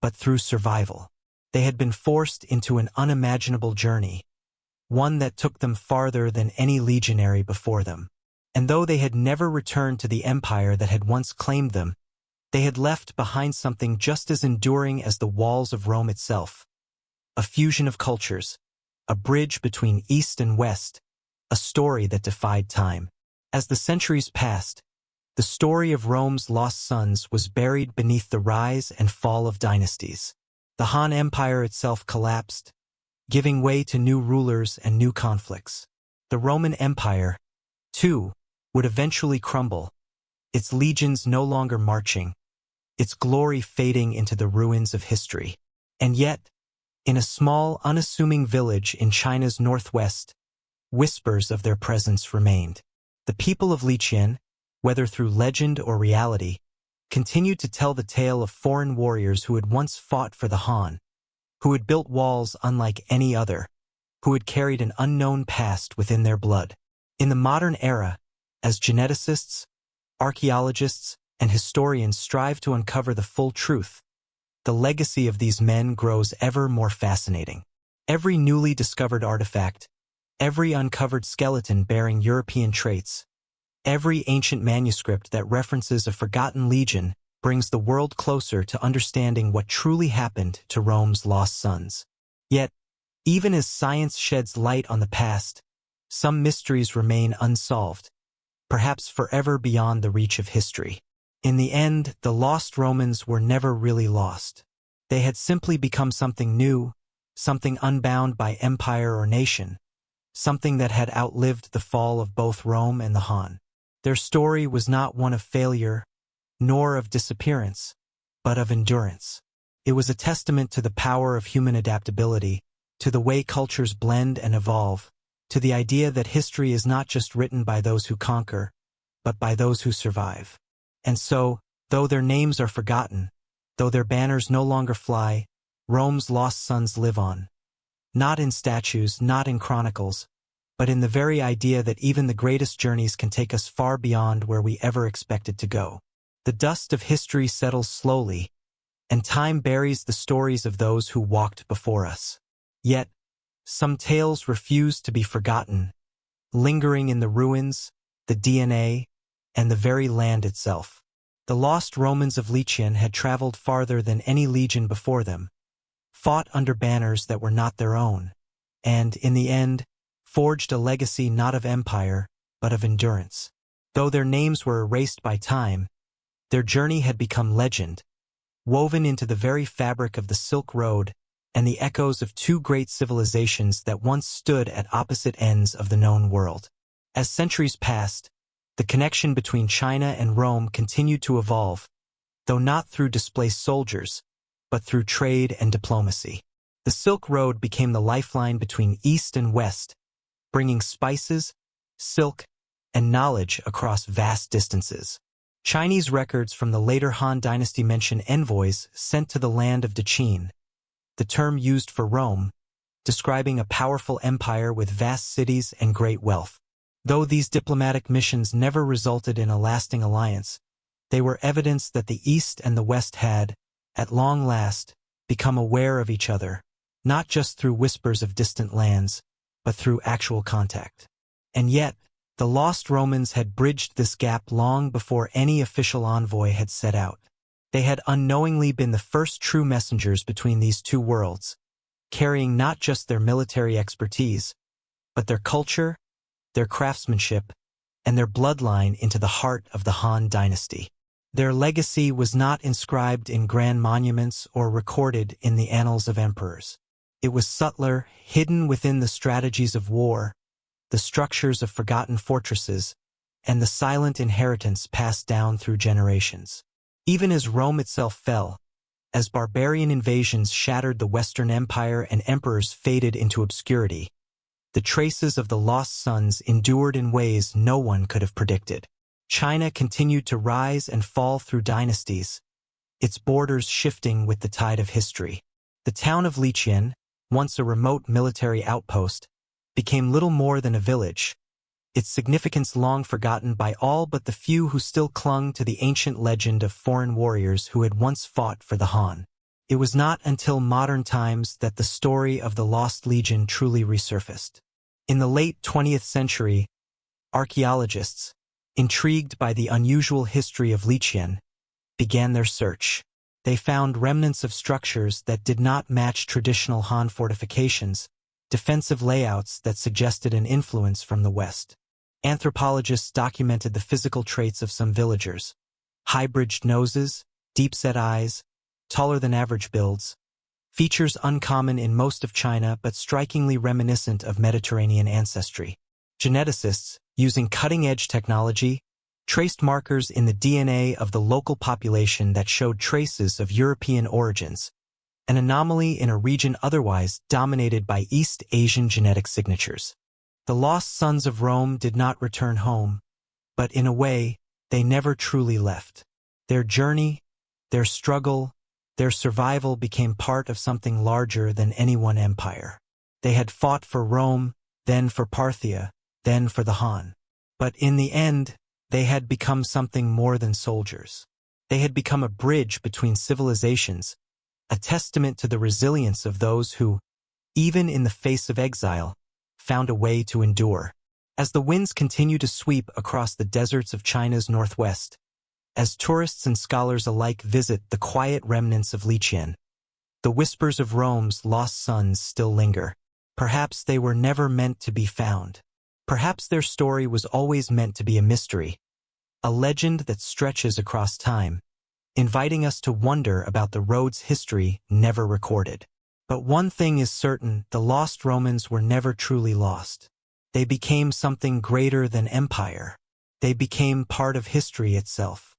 but through survival. They had been forced into an unimaginable journey, one that took them farther than any legionary before them. And though they had never returned to the empire that had once claimed them, they had left behind something just as enduring as the walls of Rome itself. A fusion of cultures, a bridge between East and West, a story that defied time. As the centuries passed, the story of Rome's lost sons was buried beneath the rise and fall of dynasties. The Han Empire itself collapsed, giving way to new rulers and new conflicts. The Roman Empire, too, would eventually crumble, its legions no longer marching, its glory fading into the ruins of history. And yet, in a small, unassuming village in China's northwest, whispers of their presence remained. The people of Liqian, whether through legend or reality, continued to tell the tale of foreign warriors who had once fought for the Han, who had built walls unlike any other, who had carried an unknown past within their blood. In the modern era, as geneticists, archaeologists, and historians strive to uncover the full truth, the legacy of these men grows ever more fascinating. Every newly discovered artifact, every uncovered skeleton bearing European traits, every ancient manuscript that references a forgotten legion brings the world closer to understanding what truly happened to Rome's lost sons. Yet, even as science sheds light on the past, some mysteries remain unsolved, perhaps forever beyond the reach of history. In the end, the lost Romans were never really lost. They had simply become something new, something unbound by empire or nation, something that had outlived the fall of both Rome and the Han. Their story was not one of failure, nor of disappearance, but of endurance. It was a testament to the power of human adaptability, to the way cultures blend and evolve, to the idea that history is not just written by those who conquer, but by those who survive. And so, though their names are forgotten, though their banners no longer fly, Rome's lost sons live on. Not in statues, not in chronicles, but in the very idea that even the greatest journeys can take us far beyond where we ever expected to go. The dust of history settles slowly, and time buries the stories of those who walked before us. Yet, some tales refuse to be forgotten, lingering in the ruins, the DNA, and the very land itself. The lost Romans of Liqian had traveled farther than any legion before them, fought under banners that were not their own, and, in the end, forged a legacy not of empire, but of endurance. Though their names were erased by time, their journey had become legend, woven into the very fabric of the Silk Road and the echoes of two great civilizations that once stood at opposite ends of the known world. As centuries passed, the connection between China and Rome continued to evolve, though not through displaced soldiers, but through trade and diplomacy. The Silk Road became the lifeline between East and West, bringing spices, silk, and knowledge across vast distances. Chinese records from the later Han Dynasty mention envoys sent to the land of Daqin, the term used for Rome, describing a powerful empire with vast cities and great wealth. Though these diplomatic missions never resulted in a lasting alliance, they were evidence that the East and the West had, at long last, become aware of each other, not just through whispers of distant lands, but through actual contact. And yet, the lost Romans had bridged this gap long before any official envoy had set out. They had unknowingly been the first true messengers between these two worlds, carrying not just their military expertise, but their culture, their craftsmanship, and their bloodline into the heart of the Han Dynasty. Their legacy was not inscribed in grand monuments or recorded in the annals of emperors. It was subtler, hidden within the strategies of war, the structures of forgotten fortresses, and the silent inheritance passed down through generations. Even as Rome itself fell, as barbarian invasions shattered the Western Empire and emperors faded into obscurity, the traces of the lost sons endured in ways no one could have predicted. China continued to rise and fall through dynasties, its borders shifting with the tide of history. The town of Liqian, once a remote military outpost, became little more than a village, its significance long forgotten by all but the few who still clung to the ancient legend of foreign warriors who had once fought for the Han. It was not until modern times that the story of the Lost Legion truly resurfaced. In the late 20th century, archaeologists, intrigued by the unusual history of Liqian, began their search. They found remnants of structures that did not match traditional Han fortifications, defensive layouts that suggested an influence from the West. Anthropologists documented the physical traits of some villagers: high-bridged noses, deep-set eyes, taller-than-average builds, features uncommon in most of China but strikingly reminiscent of Mediterranean ancestry. Geneticists, using cutting-edge technology, traced markers in the DNA of the local population that showed traces of European origins, an anomaly in a region otherwise dominated by East Asian genetic signatures. The lost sons of Rome did not return home, but in a way, they never truly left. Their journey, their struggle, their survival became part of something larger than any one empire. They had fought for Rome, then for Parthia, then for the Han. But in the end, they had become something more than soldiers. They had become a bridge between civilizations, a testament to the resilience of those who, even in the face of exile, found a way to endure. As the winds continue to sweep across the deserts of China's northwest, as tourists and scholars alike visit the quiet remnants of Liqian, the whispers of Rome's lost sons still linger. Perhaps they were never meant to be found. Perhaps their story was always meant to be a mystery, a legend that stretches across time, inviting us to wonder about the road's history never recorded. But one thing is certain: the lost Romans were never truly lost. They became something greater than empire. They became part of history itself.